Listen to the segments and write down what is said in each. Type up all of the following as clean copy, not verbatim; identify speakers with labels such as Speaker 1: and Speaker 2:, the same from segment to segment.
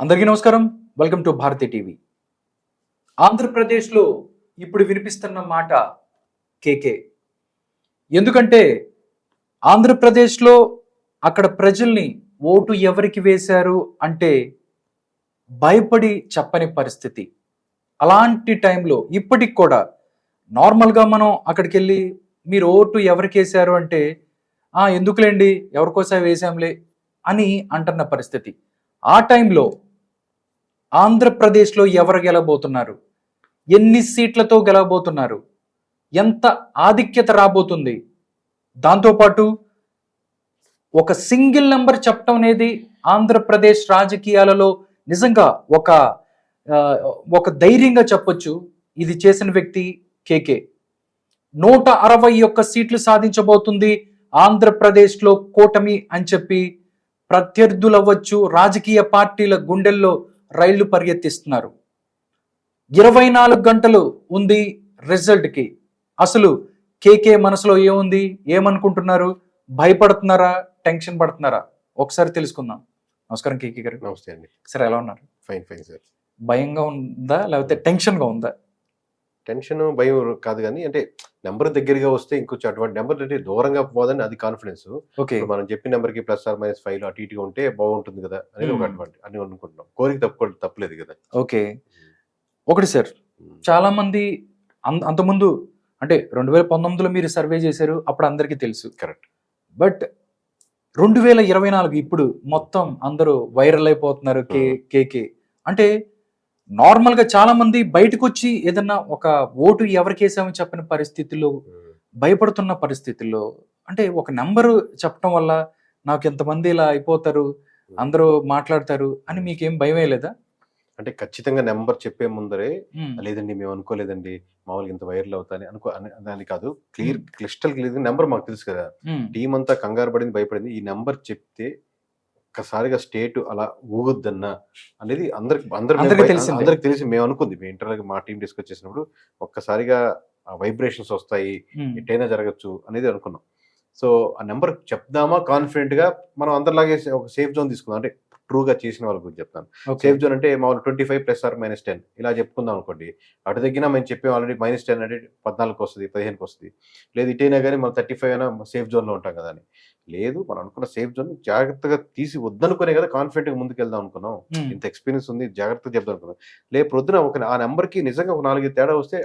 Speaker 1: అందరికీ నమస్కారం. Welcome to Bharati TV. ఆంధ్రప్రదేశ్లో ఇప్పుడు వినిపిస్తున్న మాట కేకే. ఎందుకంటే ఆంధ్రప్రదేశ్లో అక్కడ ప్రజల్ని ఓటు ఎవరికి వేశారు అంటే భయపడి చెప్పని పరిస్థితి. అలాంటి టైంలో ఇప్పటికి కూడా నార్మల్గా మనం అక్కడికి వెళ్ళి మీరు ఓటు ఎవరికి వేశారు అంటే ఎందుకులేండి ఎవరికోసం వేశాంలే అని అంటున్న పరిస్థితి. ఆ టైంలో ఆంధ్రప్రదేశ్లో ఎవరు గెలవబోతున్నారు, ఎన్ని సీట్లతో గెలవబోతున్నారు, ఎంత ఆధిక్యత రాబోతుంది, దాంతోపాటు ఒక సింగిల్ నెంబర్ చెప్పడం అనేది ఆంధ్రప్రదేశ్ రాజకీయాలలో నిజంగా ఒక ధైర్యంగా చెప్పొచ్చు. ఇది చేసిన వ్యక్తి కేకే. 161 సీట్లు సాధించబోతుంది ఆంధ్రప్రదేశ్లో కూటమి అని చెప్పి ప్రత్యర్థులు అవ్వచ్చు, రాజకీయ పార్టీల గుండెల్లో రైళ్లు పరిగెత్తిస్తున్నారు. 24 గంటలు ఉంది రిజల్ట్కి. అసలు కేకే మనసులో ఏముంది, ఏమనుకుంటున్నారు, భయపడుతున్నారా, టెన్షన్ పడుతున్నారా, ఒకసారి తెలుసుకుందాం. నమస్కారం కేకే గారు.
Speaker 2: నమస్తే అండి.
Speaker 1: సార్ ఎలా ఉన్నారు?
Speaker 2: Fine sir.
Speaker 1: భయంగా ఉందా లేకపోతే టెన్షన్గా ఉందా?
Speaker 2: టెన్షన్ భయం కాదు, కానీ అంటే నెంబర్ దగ్గరగా వస్తే ఇంకొంచెం అటువంటి నెంబర్ అంటే దూరంగా పోదని అది కాన్ఫిడెన్స్.
Speaker 1: ఓకే,
Speaker 2: మనం చెప్పిన నెంబర్కి +/- అటు ఇటుగా ఉంటే బాగుంటుంది కదా అనేది ఒక అడ్వాంటేజ్ అని అనుకుంటున్నాం. కోరిక తప్పలేదు కదా.
Speaker 1: ఓకే, ఒకటి సార్, చాలా మంది అంతకుముందు అంటే 2019లో మీరు సర్వే చేశారు, అప్పుడు అందరికీ తెలుసు.
Speaker 2: కరెక్ట్.
Speaker 1: బట్ 2024 ఇప్పుడు మొత్తం అందరూ వైరల్ అయిపోతున్నారు కేకే అంటే. నార్మల్గా చాలా మంది బయటకు వచ్చి ఏదన్నా ఒక ఓటు ఎవరికేసామని చెప్పిన పరిస్థితుల్లో, భయపడుతున్న పరిస్థితుల్లో, అంటే ఒక నెంబరు చెప్పడం వల్ల నాకు ఎంతమంది ఇలా అయిపోతారు, అందరూ మాట్లాడతారు అని మీకేం భయమే లేదా?
Speaker 2: అంటే ఖచ్చితంగా నెంబర్ చెప్పే ముందరే లేదండి మేము అనుకోలేదండి మామూలుగా ఇంత వైరల్ అవుతాని దాని కాదు, క్లిస్టల్ క్లియర్ నెంబర్ మాకు తెలుసు కదా. టీం అంతా కంగారు పడింది, భయపడింది. ఈ నెంబర్ చెప్తే ఒక్కసారిగా స్టేట్ అలా ఊగొద్దన్నా అనేది అందరికి తెలిసి మేము అనుకుంది. మేము ఇంటర్నల్గా మా టీం డిస్కస్ చేసినప్పుడు ఒక్కసారిగా వైబ్రేషన్స్ వస్తాయి, ఎట్టైనా జరగచ్చు అనేది అనుకున్నాం. సో ఆ నెంబర్ చెప్దామా కాన్ఫిడెంట్ గా, మనం అందరిలాగే ఒక సేఫ్ జోన్ తీసుకుందాం. అంటే ట్రూగా చేసిన వాళ్ళ గురించి చెప్తాను. సేఫ్ జోన్ అంటే మామూలు 25 + or -10 ఇలా చెప్పుకుందాం అనుకోండి. అటు తగ్గినా మేము చెప్పే ఆల్రెడీ -10 అంటే 14కి వస్తుంది, 15కి వస్తుంది. లేదు ఇటైనా కానీ మనం 35 అయినా సేఫ్ జోన్లో ఉంటాం కదా అని. లేదు, మనం అనుకున్న సేఫ్ జోన్ జాగ్రత్తగా తీసి వద్దనుకునే కదా కాన్ఫిడెంట్ గా ముందుకు వెళ్దాం అనుకున్నాం. ఇంత ఎక్స్పీరియన్స్ ఉంది, జాగ్రత్తగా చెప్దాం అనుకున్నాం. లేదు పొద్దున ఆ నెంబర్కి నిజంగా ఒక 4 తేడా వస్తే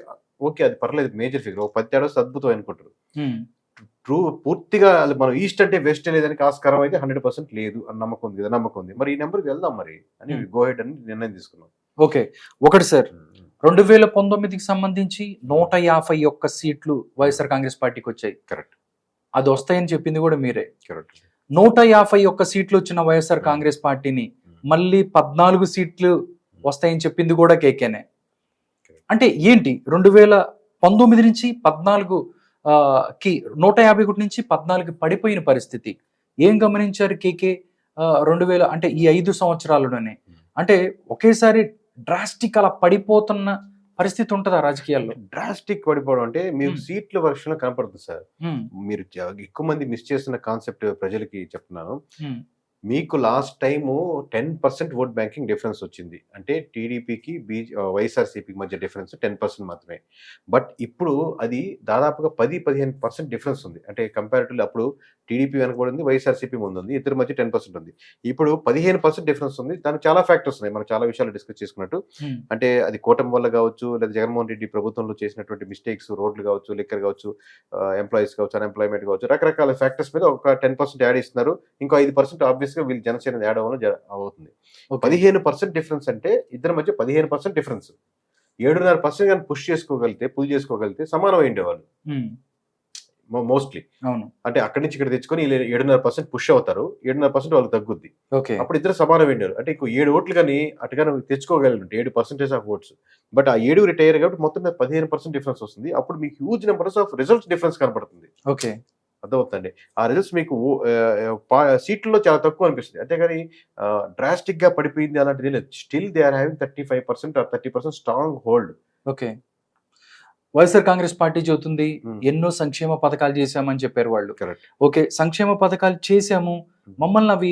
Speaker 2: ఓకే, అది పర్లేదు, మేజర్ ఫిగర్. ఒక 10 తేడా వస్తే అద్భుతం అనుకుంటారు. ట్రూ పూర్తిగా మనం ఈస్ట్ అంటే వెస్ట్ లేదని ఆస్కారం అయితే 100% లేదు అని నమ్మకం ఉంది కదా. నమ్మకం ఉంది, మరి ఈ నెంబర్కి వెళ్దాం మరి అని గో హెడ్ అని నిర్ణయం తీసుకున్నాం.
Speaker 1: ఓకే, ఒకటి సార్, 2019కి సంబంధించి 151 సీట్లు వైఎస్ఆర్ కాంగ్రెస్ పార్టీకి వచ్చాయి.
Speaker 2: కరెక్ట్.
Speaker 1: అది వస్తాయని చెప్పింది కూడా మీరే.
Speaker 2: కరెక్ట్.
Speaker 1: 151 సీట్లు వచ్చిన వైఎస్ఆర్ కాంగ్రెస్ పార్టీని మళ్ళీ 14 సీట్లు వస్తాయని చెప్పింది కూడా కేకేనే. అంటే ఏంటి 2019 నుంచి 14 కి 151 నుంచి 14కి పడిపోయిన పరిస్థితి ఏం గమనించారు కేకే 2000 అంటే ఈ 5 సంవత్సరాలలోనే? అంటే ఒకేసారి డ్రాస్టిక్ అలా పడిపోతున్న పరిస్థితి ఉంటుందా రాజకీయాల్లో?
Speaker 2: డ్రాస్టిక్ పడిపోవడం అంటే మీరు సీట్ల వర్షంలో కనపడుతుంది సార్. మీరు ఎక్కువ మంది మిస్ చేస్తున్న కాన్సెప్ట్ ప్రజలకి చెప్తున్నాను. మీకు last time 10% vote banking difference వచ్చింది. అంటే టీడీపీకి వైఎస్ఆర్సీపీకి మధ్య డిఫరెన్స్ 10% మాత్రమే. బట్ ఇప్పుడు అది దాదాపుగా 10-15% డిఫరెన్స్ ఉంది. అంటే కంపారిటివ్లీ అప్పుడు టీడీపీ వెనకబడింది, వైఎస్ఆర్సీపీ ముందు ఉంది, ఇద్దరి మధ్య 10% ఉంది. ఇప్పుడు 15% డిఫరెన్స్ ఉంది. దానికి చాలా ఫ్యాక్టర్స్ ఉన్నాయి, మనం చాలా విషయాలు డిస్కస్ చేసుకున్నట్టు. అంటే అది కూటమి వల్ల కావచ్చు, లేదా జగన్మోహన్ రెడ్డి ప్రభుత్వంలో చేసినటువంటి మిస్టేక్స్, రోడ్లు కావచ్చు, లిక్కర్ కావచ్చు, ఎంప్లాయీస్ కావచ్చు, అన్ఎంప్లాయ్మెంట్ కావచ్చు, రకరకాల ఫ్యాక్టర్స్ మీద ఒక 10% యాడ్ ఇస్తున్నారు. ఇంకో 5% ఆబ్వియస్ గా వీళ్ళు జనసేన యాడ్ అవుతుంది. 15% డిఫరెన్స్ అంటే ఇద్దరి మధ్య 15% డిఫరెన్స్. 7.5% కానీ పుల్ చేసుకోగలిగితే సమానం అయ్యేవాళ్ళు మోస్ట్లీ. అంటే అక్కడి నుంచి ఇక్కడ తెచ్చుకొని 7.5% పుష్ అవుతారు, 7.5% వాళ్ళకి తగ్గుద్ది. అప్పుడు ఇద్దరు సమానం అయ్యారు. అంటే ఇంకో 7 ఓట్లు కానీ అటుగా తెచ్చుకోగలిగినట్టు 7% ఆఫ్ ఓట్స్. బట్ ఆ 7 రిటైర్ కాబట్టి మొత్తం 15% డిఫరెన్స్ వస్తుంది. అప్పుడు మీకు huge numbers of results difference కనపడుతుంది.
Speaker 1: ఓకే,
Speaker 2: అర్థమవుతుందండి. ఆ రిజల్ట్స్ మీకు సీట్లలో చాలా తక్కువ అనిపిస్తుంది. అంతేగాని డ్రాస్టిక్ గా పడిపోయింది అలాంటిది లేదు. Still they are having 35% or 30% strong hold.
Speaker 1: Okay, YSR Congress party చెబుతుంది
Speaker 2: Hmm.
Speaker 1: ఎన్నో సంక్షేమ పథకాలు చేశామని చెప్పారు వాళ్ళు.
Speaker 2: కరెక్ట్.
Speaker 1: ఓకే, సంక్షేమ పథకాలు చేశాము, మమ్మల్ని అవి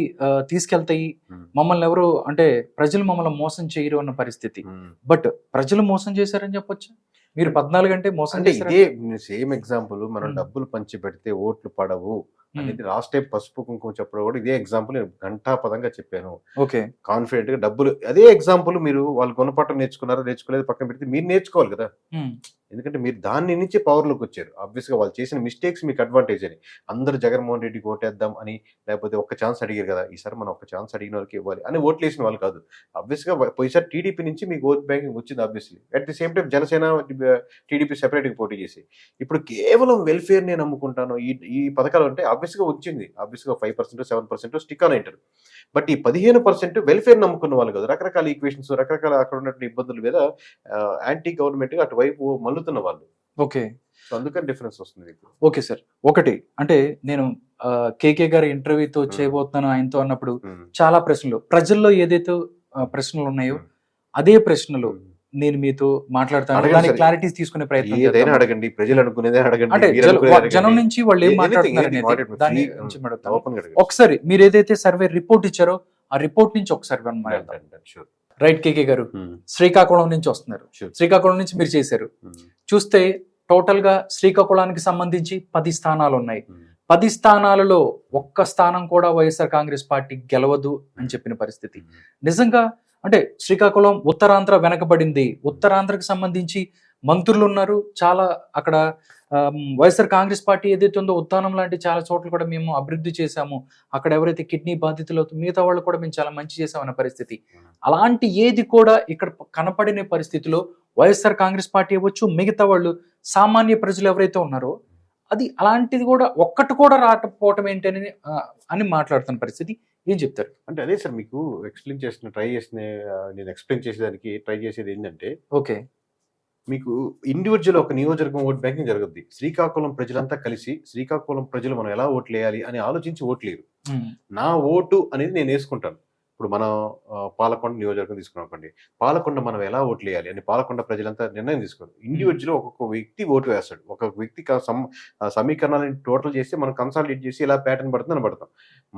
Speaker 1: తీసుకెళ్తాయి,
Speaker 2: Hmm.
Speaker 1: మమ్మల్ని ఎవరు అంటే ప్రజలు మమ్మల్ని మోసం చేయరు అన్న పరిస్థితి. బట్ ప్రజలు మోసం చేశారని చెప్పొచ్చు. మీరు 14 అంటే మోసం
Speaker 2: అంటే
Speaker 1: చేశారు.
Speaker 2: ఇదే సేమ్ ఎగ్జాంపుల్, మనం
Speaker 1: Hmm.
Speaker 2: డబ్బులు పంచి పెడితే ఓట్లు పడవు అనేది లాస్ట్ టైం పసుపు కుంకుమ చెప్పడం కూడా ఇదే ఎగ్జాంపుల్ నేను ఘంటాపదంగా చెప్పాను.
Speaker 1: ఓకే.
Speaker 2: కాన్ఫిడెంట్ గా డబ్బులు అదే ఎగ్జాంపుల్, మీరు వాళ్ళు గుణపాఠం నేర్చుకున్నారో నేర్చుకోలేదు పక్కన పెడితే మీరు నేర్చుకోవాలి కదా. ఎందుకంటే మీరు దాని నుంచి పవర్లోకి వచ్చారు. ఆబ్వియస్ గా వాళ్ళు చేసిన మిస్టేక్స్ మీకు అడ్వాంటేజ్ అని అందరూ జగన్మోహన్ రెడ్డికి ఓటేద్దాం అని, లేకపోతే ఒక్క ఛాన్స్ అడిగారు కదా, ఈసారి మనం ఒక్క ఛాన్స్ అడిగిన వాళ్ళకి ఇవ్వాలి అని ఓట్లు వేసిన వాళ్ళు కాదు. ఆబ్వియస్ గా పోయిసారి టీడీపీ నుంచి మీకు ఓట్ బ్యాంకింగ్ వచ్చింది obviously. At the same time Janasena TDP separate గా పోటీ చేసి ఇప్పుడు కేవలం వెల్ఫేర్ నేను నమ్ముకుంటాను ఈ పథకాలు అంటే ఆబ్వియస్ గా వచ్చింది. ఆబ్వియస్ గా 5% 7% స్టిక్ ఆన్ అయింటారు. బట్ ఈ 15% వెల్ఫేర్ నమ్ముకున్న వాళ్ళు కదా, రకరకాల ఈక్వేషన్స్, రకరకాల అక్కడ ఉన్నటువంటి ఇబ్బందుల మీద యాంటీ గవర్నమెంట్ గా అటువైపు మల్లుతున్న వాళ్ళు.
Speaker 1: ఓకే.
Speaker 2: సో అందుకని డిఫరెన్స్ వస్తుంది మీకు.
Speaker 1: ఓకే సార్, ఒకటి అంటే నేను కేకే గారి ఇంటర్వ్యూతో చేయబోతున్నాను ఆయనతో అన్నప్పుడు చాలా ప్రశ్నలు, ప్రజల్లో ఏదైతే ప్రశ్నలు ఉన్నాయో అదే ప్రశ్నలు నేను మీతో మాట్లాడతాను, దాని క్లారిటీస్ తీసుకునే ప్రయత్నం
Speaker 2: ఏదైనా అడగండి, ప్రజలు అనుకునేదే అడగండి,
Speaker 1: అంటే జనం నుంచి వాళ్ళు ఏం మాట్లాడుతున్నారు దాని నుంచి మాట్లాడతాను. ఒకసారి మీరు ఏదైతే సర్వే రిపోర్ట్ ఇచ్చారో ఆ రిపోర్ట్ నుంచి ఒకసారి రైట్. కేకే గారు శ్రీకాకుళం నుంచి వస్తున్నారు, శ్రీకాకుళం నుంచి మీరు చేశారు. చూస్తే టోటల్ గా శ్రీకాకుళానికి సంబంధించి 10 స్థానాలు ఉన్నాయి. 10 స్థానాలలో ఒక్క స్థానం కూడా వైఎస్ఆర్ కాంగ్రెస్ పార్టీ గెలవదు అని చెప్పిన పరిస్థితి. నిజంగా అంటే శ్రీకాకుళం ఉత్తరాంధ్ర వెనకబడింది, ఉత్తరాంధ్రకు సంబంధించి మంత్రులు ఉన్నారు చాలా, అక్కడ వైఎస్ఆర్ కాంగ్రెస్ పార్టీ ఏదైతే ఉందో ఉత్థానం లాంటి చాలా చోట్ల కూడా మేము అభివృద్ధి చేశాము, అక్కడ ఎవరైతే కిడ్నీ బాధితులు మిగతా వాళ్ళు కూడా మేము చాలా మంచి చేసామన్న పరిస్థితి. అలాంటి ఏది కూడా ఇక్కడ కనపడిన పరిస్థితిలో వైఎస్ఆర్ కాంగ్రెస్ పార్టీ అవ్వచ్చు, మిగతా వాళ్ళు సామాన్య ప్రజలు ఎవరైతే ఉన్నారో అది అలాంటిది కూడా ఒక్కటి కూడా రాకపోవటం ఏంటని అని మాట్లాడుతున్న పరిస్థితి. ఏం చెప్తారు?
Speaker 2: అంటే అదే సార్ మీకు ఎక్స్ప్లెయిన్ నేను ఎక్స్ప్లెయిన్ చేసేదానికి ట్రై చేసేది ఏంటంటే,
Speaker 1: ఓకే,
Speaker 2: మీకు ఇండివిజువల్ ఒక నియోజకవర్గం ఓట్ బ్యాంకింగ్ జరుగుద్ది. శ్రీకాకుళం ప్రజలంతా కలిసి శ్రీకాకుళం ప్రజలు మనం ఎలా ఓట్లు వేయాలి అని ఆలోచించి ఓట్లేరు. నా ఓటు అనేది నేను వేసుకుంటాను. ఇప్పుడు మనం పాలకొండ నియోజకవర్గం తీసుకున్నాం అనుకోండి, పాలకొండ మనం ఎలా ఓట్లు వేయాలి అని పాలకొండ ప్రజలంతా నిర్ణయం తీసుకోరు. ఇండివిజువల్ ఒక్కొక్క వ్యక్తి ఓటు వేస్తాడు. ఒక వ్యక్తి సమీకరణాలను టోటల్ చేసి మనం కన్సాలిడేట్ చేసి ఇలా ప్యాటర్న్ పడుతుందని పడతాం.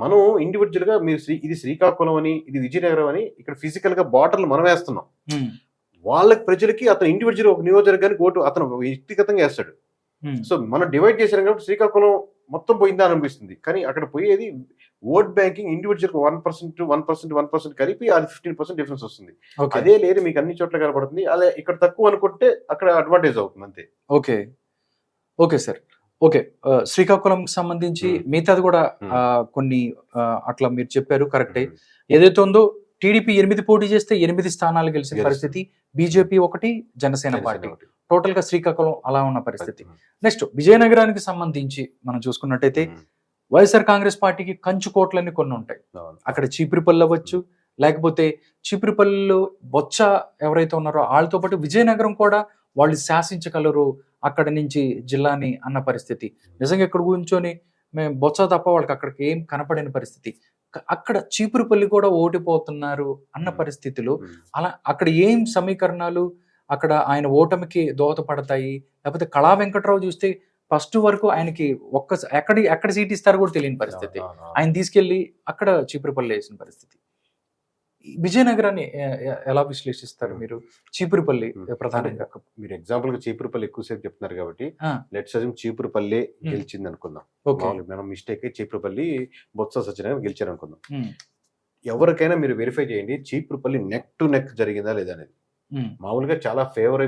Speaker 2: మనం ఇండివిజువల్ గా మీరు ఇది శ్రీకాకుళం అని, ఇది విజయనగరం అని ఇక్కడ ఫిజికల్ గా బార్డర్లు మనం వేస్తున్నాం. వాళ్ళకి ప్రజలకి అతను ఇండివిజువల్ ఒక నియోజకవర్గానికి ఓటు అతను వ్యక్తిగతంగా వేస్తాడు. సో మనం డివైడ్ చేశారు కాబట్టి శ్రీకాకుళం మొత్తం పోయిందా అని అనిపిస్తుంది. కానీ అక్కడ పోయేది ఓట్ బ్యాంకింగ్ ఇండివిజువల్ 1% కలిపి అది 15% డిఫరెన్స్ వస్తుంది. అదే లేదు మీకు అన్ని చోట్ల కనబడుతుంది. అదే ఇక్కడ తక్కువ అనుకుంటే అక్కడ అడ్వాంటేజ్ అవుతుంది అంతే.
Speaker 1: Okay, okay sir. Okay, Srikakulam సంబంధించి మిగతాది కూడా కొన్ని అట్లా మీరు చెప్పారు కరెక్టే. ఏదైతే ఉందో టీడీపీ 8 పోటీ చేస్తే 8 స్థానాలు గెలిచిన పరిస్థితి, బీజేపీ 1, జనసేన పార్టీ, టోటల్ గా శ్రీకాకుళం అలా ఉన్న పరిస్థితి. నెక్స్ట్ విజయనగరానికి సంబంధించి మనం చూసుకున్నట్టయితే వైఎస్ఆర్ కాంగ్రెస్ పార్టీకి కంచుకోట్లన్నీ కొన్ని ఉంటాయి. అక్కడ చీపురుపల్లి అవ్వచ్చు, లేకపోతే చీపురుపల్లిలో బొచ్చ ఎవరైతే ఉన్నారో వాళ్ళతో పాటు విజయనగరం కూడా వాళ్ళు శాసించగలరు అక్కడ నుంచి జిల్లాని అన్న పరిస్థితి. నిజంగా ఇక్కడ కూర్చొని మేము బొచ్చ తప్ప వాళ్ళకి అక్కడికి ఏం కనపడిన పరిస్థితి. అక్కడ చీపురుపల్లి కూడా ఓడిపోతున్నారు అన్న పరిస్థితిలో అలా అక్కడ ఏం సమీకరణాలు అక్కడ ఆయన ఓటమికి దోహదపడతాయి? లేకపోతే కళా వెంకట్రావు చూస్తే ఫస్ట్ వరకు ఆయనకి ఎక్కడ సీట్ ఇస్తారో కూడా తెలియని పరిస్థితి, ఆయన తీసుకెళ్లి అక్కడ చీపురుపల్లి వేసిన పరిస్థితి. విజయనగరాన్ని ఎలా విశ్లేషిస్తారు మీరు? చీపురుపల్లి ప్రధానంగా
Speaker 2: మీరు ఎగ్జాంపుల్ గా చీపురుపల్లి ఎక్కువసేపు చెప్తున్నారు కాబట్టి లెట్స్ అజ్యూమ్ చీపురుపల్లి గెలిచింది అనుకుందాం. మనం మిస్టేక్ చీపురుపల్లి బొత్స సత్యనారాయణ గెలిచారు అనుకుందాం. ఎవరికైనా మీరు వెరిఫై చేయండి చీపురుపల్లి నెక్ టు నెక్ జరిగిందా లేదా అనేది. మామూలుగా చాలా ఫేవర్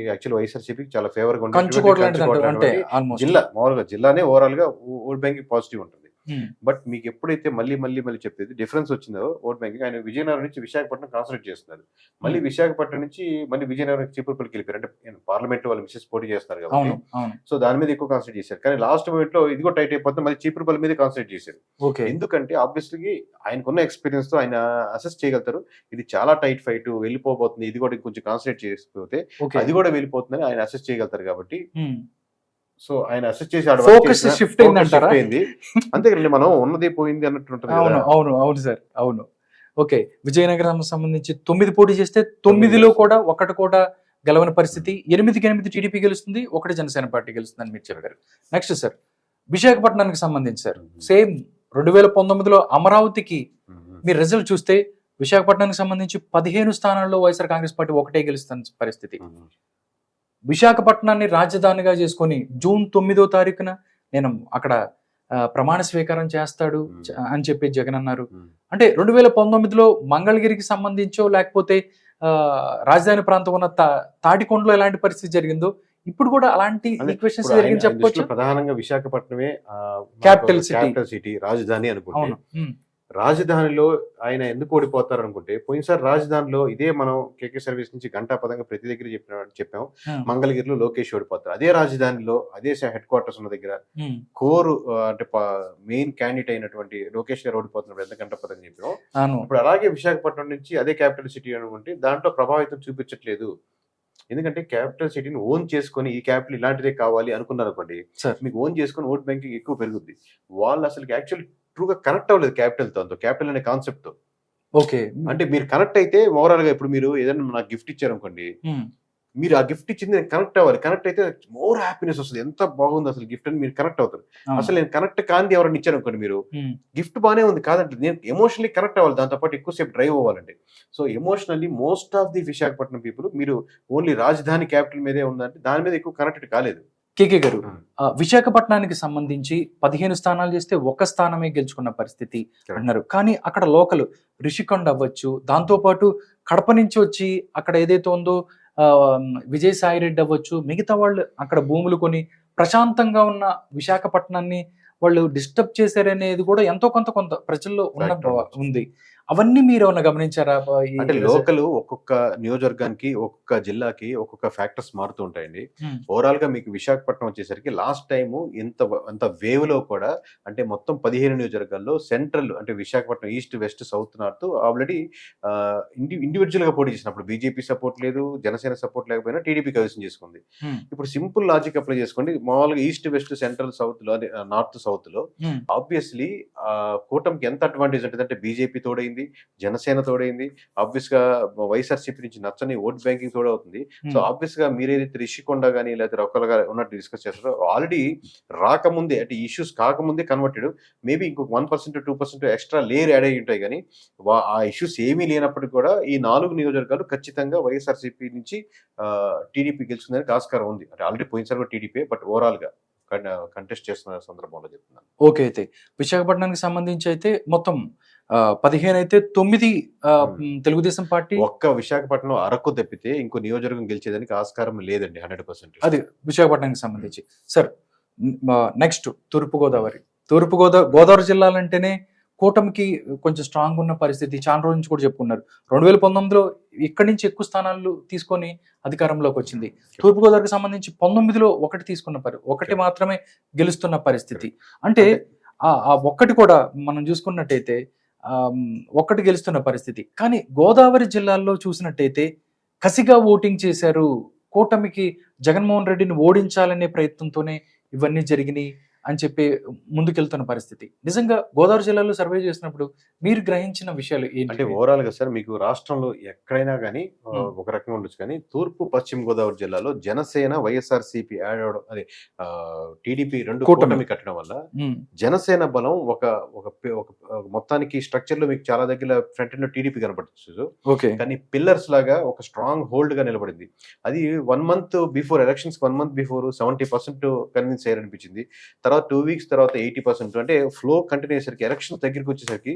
Speaker 2: యాక్చువల్ వైఎస్ఆర్సీపీకి చాలా ఫేవర్ గా ఉంటుంది జిల్లా. మామూలుగా జిల్లానే ఓవరాల్ గా ఓట్ బ్యాంకింగ్ పాజిటివ్ ఉంటుంది. బట్ మీకు ఎప్పుడైతే మళ్ళీ చెప్పేది డిఫరెన్స్ వచ్చిందో ఓట్ బ్యాంకింగ్, ఆయన విజయనగరం నుంచి విశాఖపట్నం కాన్సన్ట్రేట్ చేస్తున్నారు. మళ్ళీ విశాఖపట్నం నుంచి మళ్ళీ విజయనగరం చీపురుపల్లికి వెళ్ళిపోయారు. అంటే పార్లమెంట్ వాళ్ళు మిసెస్ పోటీ చేస్తున్నారు కాబట్టి సో దాని మీద ఎక్కువ కాన్సన్ట్రేట్ చేశారు. కానీ లాస్ట్ మూమెంట్ లో ఇదిగో టైట్ అయిపోతుంది, మళ్ళీ చీపురుపల్లి మీద కాన్సన్ట్రేట్ చేశారు. ఎందుకంటే ఆబ్వియస్లీ ఆయనకున్న ఎక్స్పీరియన్స్ తో ఆయన అసెస్ చేయగలుగుతారు. ఇది చాలా టైట్ ఫైట్ వెళ్ళిపోతుంది, ఇది కూడా కొంచెం కాన్సన్ట్రేట్ చేసిపోతే అది కూడా వెళ్ళిపోతుందని ఆయన అసెస్ చేయగలుగుతారు. కాబట్టి సో ఆయన అసెస్ చేసి అయింది అంతే కదండి, మనం ఉన్నది పోయింది అన్నట్టు ఉంటుంది.
Speaker 1: అవును సార్, అవును. ఓకే, విజయనగరం సంబంధించి 9 పోటీ చేస్తే 9లో కూడా ఒకటి కూడా గెలవని పరిస్థితి, 8కి 8 టీడీపీ గెలుస్తుంది, 1 జనసేన పార్టీ గెలుస్తుంది అని మీరు చెప్పారు. నెక్స్ట్ సార్, విశాఖపట్నానికి సంబంధించి సార్ సేమ్ 2019లో అమరావతికి మీరు రిజల్ట్ చూస్తే విశాఖపట్నానికి సంబంధించి 15 స్థానాల్లో వైఎస్ఆర్ కాంగ్రెస్ పార్టీ ఒకటే గెలుస్తున్న పరిస్థితి. విశాఖపట్నాన్ని రాజధానిగా చేసుకొని జూన్ 9వ తారీఖున నేను అక్కడ ప్రమాణ స్వీకారం చేస్తాడు అని చెప్పి జగన్ అన్నారు. అంటే 2019లో మంగళగిరికి సంబంధించో లేకపోతే రాజధాని ప్రాంతం ఉన్న తాటికొండలో ఎలాంటి పరిస్థితి జరిగిందో ఇప్పుడు కూడా అలాంటి ఈక్వేషన్స్ జరిగింది చెప్పొచ్చు.
Speaker 2: ప్రధానంగా విశాఖపట్నమే
Speaker 1: క్యాపిటల్
Speaker 2: సిటీ, రాజధాని అనుకుంటే రాజధానిలో ఆయన ఎందుకు ఓడిపోతారు అనుకుంటే, పోయినసారి రాజధానిలో ఇదే మనం కేకే సర్వీస్ నుంచి గంటా పదంగా ప్రతి దగ్గర చెప్పాం, మంగళగిరిలో లోకేష్ ఓడిపోతారు. అదే రాజధానిలో అదే హెడ్ క్వార్టర్స్ ఉన్న దగ్గర కోర్ అంటే మెయిన్ క్యాండిడేట్ అయినటువంటి లోకేష్ గారు ఓడిపోతున్నప్పుడు ఎంత గంటా పదంగా చెప్పాం. ఇప్పుడు అలాగే విశాఖపట్నం నుంచి అదే క్యాపిటల్ సిటీ అనుకుంటే దాంట్లో ప్రభావితం చూపించట్లేదు. ఎందుకంటే క్యాపిటల్ సిటీని ఓన్ చేసుకొని ఈ క్యాపిటల్ ఇలాంటిదే కావాలి అనుకున్నారు అనుకోండి, మీకు ఓన్ చేసుకొని ఓట్ బ్యాంకింగ్ ఎక్కువ పెరుగుద్ది. వాళ్ళు అసలు యాక్చువల్ ట్రూగా కనెక్ట్ అవ్వలేదు క్యాపిటల్ అనే కాన్సెప్ట్ తో.
Speaker 1: ఓకే,
Speaker 2: అంటే మీరు కనెక్ట్ అయితే ఓవరాల్ గా ఇప్పుడు మీరు ఏదైనా నాకు గిఫ్ట్ ఇచ్చారు అనుకోండి, మీరు ఆ గిఫ్ట్ ఇచ్చింది నేను కనెక్ట్ అవ్వాలి. కనెక్ట్ అయితే మోర్ హ్యాపీనెస్ వస్తుంది, ఎంత బాగుంది అసలు గిఫ్ట్ అని మీరు కనెక్ట్ అవుతారు. అసలు నేను కనెక్ట్ కాంది ఎవరైనా ఇచ్చారు అనుకోండి, మీరు గిఫ్ట్ బానే ఉంది కాదంటే నేను ఎమోషనల్లీ కనెక్ట్ అవ్వాలి, దాంతో పాటు ఎక్కువసేపు డ్రైవ్ అవ్వాలండి. So emotionally most of the Visakhapatnam people మీరు ఓన్లీ రాజధాని క్యాపిటల్ మీదే ఉందంటే దాని మీద ఎక్కువ కనెక్టెడ్ కాలేదు.
Speaker 1: కేకే గారు, విశాఖపట్నానికి సంబంధించి 15 స్థానాలు చేస్తే 1 స్థానమే గెలుచుకున్న పరిస్థితి అన్నారు. కానీ అక్కడ లోకల్ రిషికొండ అవ్వచ్చు, దాంతోపాటు కడప నుంచి వచ్చి అక్కడ ఏదైతే ఉందో విజయసాయి రెడ్డి అవ్వచ్చు, మిగతా వాళ్ళు అక్కడ భూములు కొని ప్రశాంతంగా ఉన్న విశాఖపట్నాన్ని వాళ్ళు డిస్టర్బ్ చేశారనేది కూడా ఎంతో కొంత ప్రజల్లో ఉంది. అవన్నీ మీరు ఏమన్నా గమనించారా?
Speaker 2: అంటే లోకల్ ఒక్కొక్క నియోజకవర్గానికి ఒక్కొక్క జిల్లాకి ఒక్కొక్క ఫ్యాక్టర్స్ మారుతూ ఉంటాయండి. ఓవరాల్ గా మీకు విశాఖపట్నం వచ్చేసరికి లాస్ట్ టైం ఎంత వేవ్ లో కూడా అంటే మొత్తం 15 నియోజకవర్గాల్లో సెంట్రల్ అంటే Visakhapatnam east west south north already individual గా పోటీ చేసినప్పుడు బీజేపీ సపోర్ట్ లేదు, జనసేన సపోర్ట్ లేకపోయినా టీడీపీ కవిసం చేసుకుంది. ఇప్పుడు సింపుల్ లాజిక్ అప్లై చేసుకోండి, మామూలుగా ఈస్ట్ వెస్ట్ సెంట్రల్ సౌత్ లో నార్త్ సౌత్ లో ఆబ్వియస్లీ కూటమికి ఎంత అడ్వాంటేజ్ ఉంటుంది అంటే బీజేపీ తోడైంది, జనసేన తోడైంది, ఆబ్వియస్ గా వైఎస్ఆర్సీపీ నుంచి నచ్చని ఓట్ బ్యాంకింగ్ తోడవుతుంది. సో ఆబ్వియస్ గా మీరేదైతే రిషికొండ కానీ లేకపోతే రొక్కలుగా ఉన్నట్టు డిస్కస్ చేస్తారో ఆల్రెడీ రాకముందే అంటే ఇష్యూస్ కాకముందే కన్వర్టెడ్, మేబీ ఇంకొక 1% 2% ఎక్స్ట్రా లేయర్ యాడ్ అయ్యి ఉంటాయి. కానీ ఆ ఇష్యూస్ ఏమీ లేనప్పటికీ కూడా ఈ 4 నియోజకవర్గాలు ఖచ్చితంగా వైఎస్ఆర్సీపీ నుంచి టీడీపీ గెలుచుకుందానికి ఆస్కారం ఉంది. అంటే ఆల్రెడీ పోయినసారి కూడా టీడీపీ, బట్ ఓవరాల్ గా కంటెస్ట్ చేస్తున్న సందర్భంలో చెప్తున్నాను.
Speaker 1: ఓకే, అయితే విశాఖపట్నానికి సంబంధించి అయితే మొత్తం 15 అయితే 9 తెలుగుదేశం పార్టీ,
Speaker 2: ఒక్క విశాఖపట్నం అరకు తప్పితే ఇంకో నియోజకవర్గం గెలిచేదానికి ఆస్కారం లేదండి 100%.
Speaker 1: అది విశాఖపట్నానికి సంబంధించి. సార్ నెక్స్ట్ గోదావరి జిల్లాలంటేనే కూటమికి కొంచెం స్ట్రాంగ్ ఉన్న పరిస్థితి చాలా రోజు నుంచి కూడా చెప్పుకున్నారు. 2019లో ఇక్కడి నుంచి ఎక్కువ స్థానాలు తీసుకొని అధికారంలోకి వచ్చింది. తూర్పుగోదావరికి సంబంధించి 19లో ఒకటి మాత్రమే గెలుస్తున్న పరిస్థితి. అంటే ఆ ఒక్కటి కూడా మనం చూసుకున్నట్టయితే ఒక్కటి గెలుస్తున్న పరిస్థితి. కానీ గోదావరి జిల్లాల్లో చూసినట్టయితే కసిగా ఓటింగ్ చేశారు. కూటమికి జగన్మోహన్ రెడ్డిని ఓడించాలనే ప్రయత్నంతోనే ఇవన్నీ జరిగినాయి అని చెప్పి ముందుకెళ్తున్న పరిస్థితి. నిజంగా గోదావరి జిల్లాలో సర్వే చేసినప్పుడు మీరు గ్రహించిన విషయాలు ఏంటి?
Speaker 2: అంటే ఓవరాల్ గా సార్ మీకు రాష్ట్రంలో ఎక్కడైనా కానీ ఒక రకంగా ఉండొచ్చు, కానీ తూర్పు పశ్చిమ గోదావరి జిల్లాలో జనసేన వైఎస్ఆర్సీపీ యాడ్ అవడం అదే టీడీపీ రెండు కూటమి కట్టడం వల్ల జనసేన బలం ఒక మొత్తానికి స్ట్రక్చర్ లో మీకు చాలా దగ్గర ఫ్రంట్ ఎండ్ టీడీపీ కనపడుతుంది. కానీ పిల్లర్స్ లాగా ఒక స్ట్రాంగ్ హోల్డ్ గా నిలబడింది. అది 1 month before elections 1 month before 70% convince అయ్యారనిపించింది. తర్వాత 2 weeks తర్వాత 80%. అంటే ఫ్లో కంటిన్యూ అయ్యేసరికి ఎలక్షన్ దగ్గరికి వచ్చేసరికి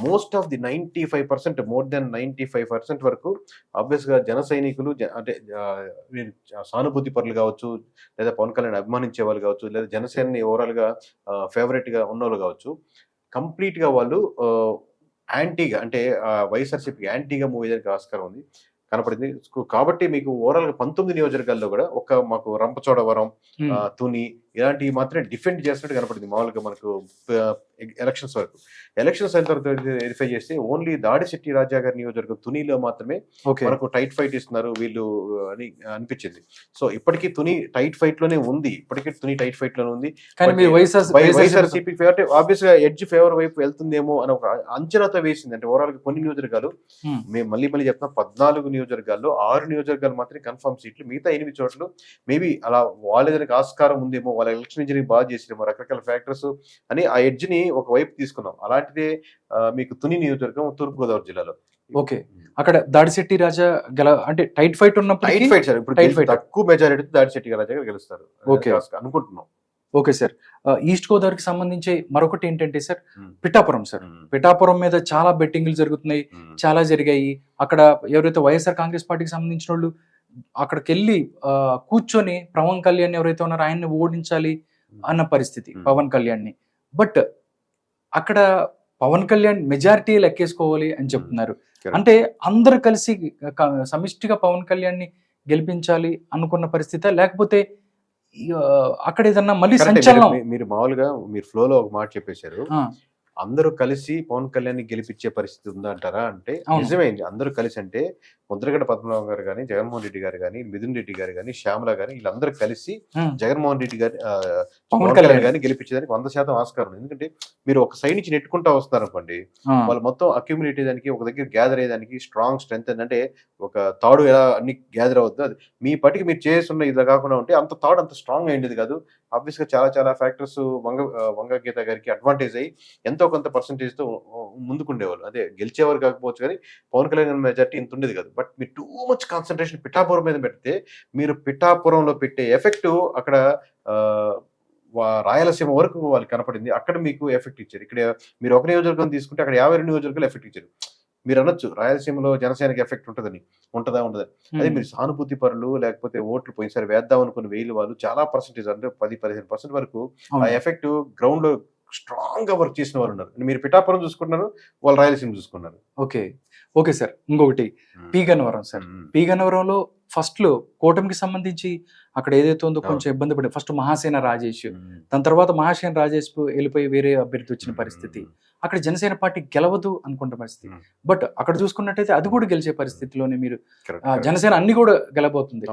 Speaker 2: most of the 95% more than 95% వరకు ఆబ్వియస్ గా జన సైనికులు అంటే సానుభూతి పరులు కావచ్చు, లేదా పవన్ కళ్యాణ్ అభిమానించే వాళ్ళు కావచ్చు, లేదా జనసేనని ఓవరాల్ గా ఫేవరెట్ గా ఉన్న వాళ్ళు కావచ్చు, కంప్లీట్ గా వాళ్ళు యాంటీగా అంటే వైఎస్ఆర్సీపీ యాంటీగా మూవ్ అయ్యేందుకు ఆస్కారం ఉంది కనపడింది. కాబట్టి మీకు ఓవరాల్ గా 19 నియోజకవర్గాల్లో కూడా మాకు రంపచోడవరం, తుని, ఇలాంటివి మాత్రమే డిఫెండ్ చేస్తున్నట్టు కనపడింది మామూలుగా మనకు ఎలక్షన్స్ వరకు. ఎలక్షన్స్ అయిన తర్వాత వెరిఫై చేస్తే ఓన్లీ దాడిశెట్టి రాజా గారి నియోజకవర్గం తునిలో మాత్రమే
Speaker 1: ఓకే
Speaker 2: మనకు టైట్ ఫైట్ ఇస్తున్నారు వీళ్ళు అని అనిపించింది. సో ఇప్పటికీ తుని టైట్ ఫైట్ లోనే ఉంది, ఇప్పటికీ తుని టైట్ ఫైట్ లోనే ఉంది.
Speaker 1: కానీ మీరు
Speaker 2: వైఎస్ఆర్సీపీ ఫేవర్ ఆబ్వియస్ గా ఎడ్జ్ ఫేవర్ వైపు వెళ్తుందేమో అని ఒక అంచనాతో వేసింది. అంటే ఓవరాల్ గా కొన్ని నియోజకవర్గాలు, మేము మళ్ళీ చెప్తాం 14 నియోజకవర్గాల్లో 6 నియోజకవర్గాలు మాత్రమే కన్ఫర్మ్ సీట్లు, మిగతా 8 చోట్ల మేబీ అలా వాళ్ళేదానికి ఆస్కారం ఉందేమో, వాళ్ళ ఎలక్షన్ ఇంజనీరింగ్ బాగా చేసినేమో, రకరకాల ఫ్యాక్టర్స్ అని ఆ ఎడ్జ్ ని ఒక వైపు తీసుకున్నాం. అలాంటిదే మీకు తుని నియోజకవర్గం తూర్పుగోదావరి జిల్లాలో.
Speaker 1: ఓకే, అక్కడ దాడిశెట్టి రాజా అంటే టైట్ ఫైట్ ఉన్నప్పుడు
Speaker 2: టైట్ ఫైట్ సార్, ఇప్పుడు తక్కువ మెజారిటీ దాడిశెట్టి రాజా గారు గెలుస్తారు అనుకుంటున్నాం.
Speaker 1: ఓకే సార్, ఈస్ట్ గోదావరికి సంబంధించి మరొకటి ఏంటంటే సార్ పిఠాపురం సార్, పిఠాపురం మీద చాలా బెట్టింగ్లు జరుగుతున్నాయి, చాలా జరిగాయి. అక్కడ ఎవరైతే వైఎస్ఆర్ కాంగ్రెస్ పార్టీకి సంబంధించిన వాళ్ళు అక్కడికి వెళ్ళి కూర్చొని పవన్ కళ్యాణ్ ఎవరైతే ఉన్నారో ఆయన్ని ఓడించాలి అన్న పరిస్థితి పవన్ కళ్యాణ్ ని. బట్ అక్కడ పవన్ కళ్యాణ్ మెజారిటీ లెక్కేసుకోవాలి అని చెప్తున్నారు. అంటే అందరు కలిసి సమిష్టిగా పవన్ కళ్యాణ్ ని గెలిపించాలి అనుకున్న పరిస్థితి, లేకపోతే అక్కడ ఏదన్నా మళ్ళీ సంచలనం?
Speaker 2: మీరు మామూలుగా మీరు ఫ్లోలో ఒక మాట చెప్పేశారు, అందరూ కలిసి పవన్ కళ్యాణ్ గెలిపించే పరిస్థితి ఉందా అంటారా? అంటే నిజమైంది, అందరూ కలిసి అంటే ముద్రగడ పద్మనాభం గారు కానీ, జగన్మోహన్ రెడ్డి గారు కానీ, మిథున్ రెడ్డి గారు కానీ, శ్యామల గాని, వీళ్ళందరూ కలిసి జగన్మోహన్ రెడ్డి గారి పవన్ కళ్యాణ్ గారిని గెలిపించేదానికి 100% ఆస్కారం. ఎందుకంటే మీరు ఒక సైడ్ నుంచి నెట్టుకుంటా వస్తారు అనుకోండి, వాళ్ళు మొత్తం అక్యూమిలేట్ అయ్యేదానికి, ఒక దగ్గర గ్యాదర్ అయ్యేదానికి స్ట్రాంగ్ స్ట్రెంత్ అంటే ఒక తాడు ఎలా అన్ని గ్యాదర్ అవుతుందో అది మీ పటికి మీరు చేస్తున్న ఇది కాకుండా ఉంటే అంత తాడు అంత స్ట్రాంగ్ అయ్యేది కాదు. ఆబ్వియస్ గా చాలా ఫ్యాక్టర్స్ వంగ గీత గారికి అడ్వాంటేజ్ అయ్యి ఎంతో కొంత పర్సెంటేజ్ తో ముందుకుండేవాళ్ళు. అదే గెలిచేవారు కాకపోవచ్చు కానీ పవన్ కళ్యాణ్ మెజార్టీ ఇంత ఉండేది కాదు. బట్ మీరు టూ మచ్ కాన్సన్ట్రేషన్ పిఠాపురం మీద పెడితే మీరు పిఠాపురంలో పెట్టే ఎఫెక్ట్ అక్కడ రాయలసీమ వరకు వాళ్ళకి కనపడింది. అక్కడ మీకు ఎఫెక్ట్ ఇచ్చారు. ఇక్కడ మీరు ఒక నియోజకవర్గం తీసుకుంటే అక్కడ 52 నియోజకవర్గాలు ఎఫెక్ట్ ఇచ్చారు. మీరు అనొచ్చు రాయలసీమలో జనసేనకి ఎఫెక్ట్ ఉంటుందని, ఉంటుందా? అదే మీరు సానుభూతి పరులు లేకపోతే ఓట్లు పోయినసారి వేద్దాం అనుకుని వేలు వాళ్ళు చాలా పర్సెంటేజ్ అంటే 10-15% వరకు ఆ ఎఫెక్ట్ గ్రౌండ్ లో స్ట్రాంగ్ గా వర్క్ చేసిన వాళ్ళు ఉన్నారు. మీరు పిఠాపురం చూసుకుంటున్నారు, వాళ్ళు రాయలసీమ చూసుకున్నారు.
Speaker 1: ఓకే సార్, ఇంకొకటి పి గన్నవరం సార్. పి గన్నవరంలో ఫస్ట్ లో కూటమికి సంబంధించి అక్కడ ఏదైతే ఉందో కొంచెం ఇబ్బంది పడి ఫస్ట్ మహాసేన రాజేష్, దాని తర్వాత మహాసేన రాజేష్ వెళ్ళిపోయి వేరే అభ్యర్థి వచ్చిన పరిస్థితి, అక్కడ జనసేన పార్టీ గెలవదు అనుకుంటున్న పరిస్థితి. బట్ అక్కడ చూసుకున్నట్టయితే అది కూడా గెలిచే పరిస్థితిలోనే మీరు జనసేన అన్ని కూడా గెలబోతుంది.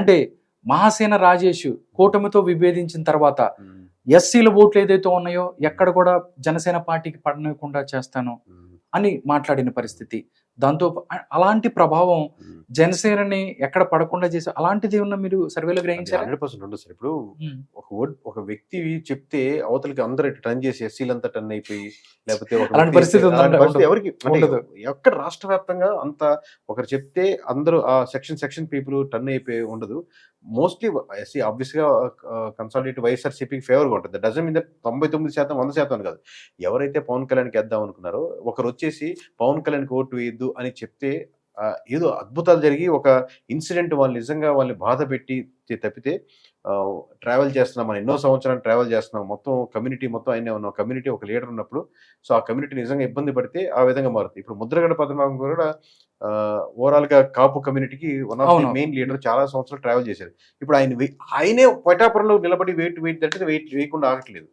Speaker 1: అంటే మహాసేన రాజేష్ కూటమితో విభేదించిన తర్వాత ఎస్సీల ఓట్లు ఏదైతే ఉన్నాయో ఎక్కడ కూడా జనసేన పార్టీకి పడనకుండా చేస్తాను అని మాట్లాడిన పరిస్థితి. దాంతో అలాంటి ప్రభావం జనసేనని ఎక్కడ పడకుండా చేసే అలాంటిది ఏమన్నా మీరు సర్వేలో గ్రహించారు?
Speaker 2: 100% ఉండదు సార్. ఇప్పుడు ఒక వ్యక్తి చెప్తే అవతలకి అందరు టర్న్ చేసి ఎస్సీలంతా టర్న్ అయిపోయి లేకపోతే
Speaker 1: అలాంటి పరిస్థితి
Speaker 2: ఎవరికి ఎక్కడ రాష్ట్ర వ్యాప్తంగా అంత ఒకరు చెప్తే అందరూ ఆ సెక్షన్ పీపుల్ టర్న్ అయిపోయి ఉండదు. మోస్ట్లీ ఎస్సీ ఆబ్వియస్ గా కన్సాలిడేట్ వైఎస్ఆర్సీపీకి ఫేవర్ గా ఉంటుంది. డజన్ మీద 99% 100% అని కాదు. ఎవరైతే పవన్ కళ్యాణ్కి వేద్దాం అనుకున్నారో ఒకరు వచ్చేసి పవన్ కళ్యాణ్కి ఓటు వేయద్దు అని చెప్తే ఏదో అద్భుతాలు జరిగి ఒక ఇన్సిడెంట్ వాళ్ళు నిజంగా వాళ్ళని బాధ పెట్టి తప్పితే ట్రావెల్ చేస్తున్నాం, మనం ఎన్నో సంవత్సరాలు ట్రావెల్ చేస్తున్నాం, మొత్తం కమ్యూనిటీ మొత్తం అయినా ఉన్నాం, కమ్యూనిటీ ఒక లీడర్ ఉన్నప్పుడు సో ఆ కమ్యూనిటీ నిజంగా ఇబ్బంది పడితే ఆ విధంగా మారుతుంది. ఇప్పుడు ముద్రగడ పద్మనాభం కూడా ఓవరాల్ గా కాపు కమ్యూనిటీకి one of the main leader, చాలా సంవత్సరాలు ట్రావెల్ చేశారు. ఇప్పుడు ఆయనే పిఠాపురంలో నిలబడి వెయిట్ అంటే వెయిట్ వేయకుండా ఆగట్లేదు.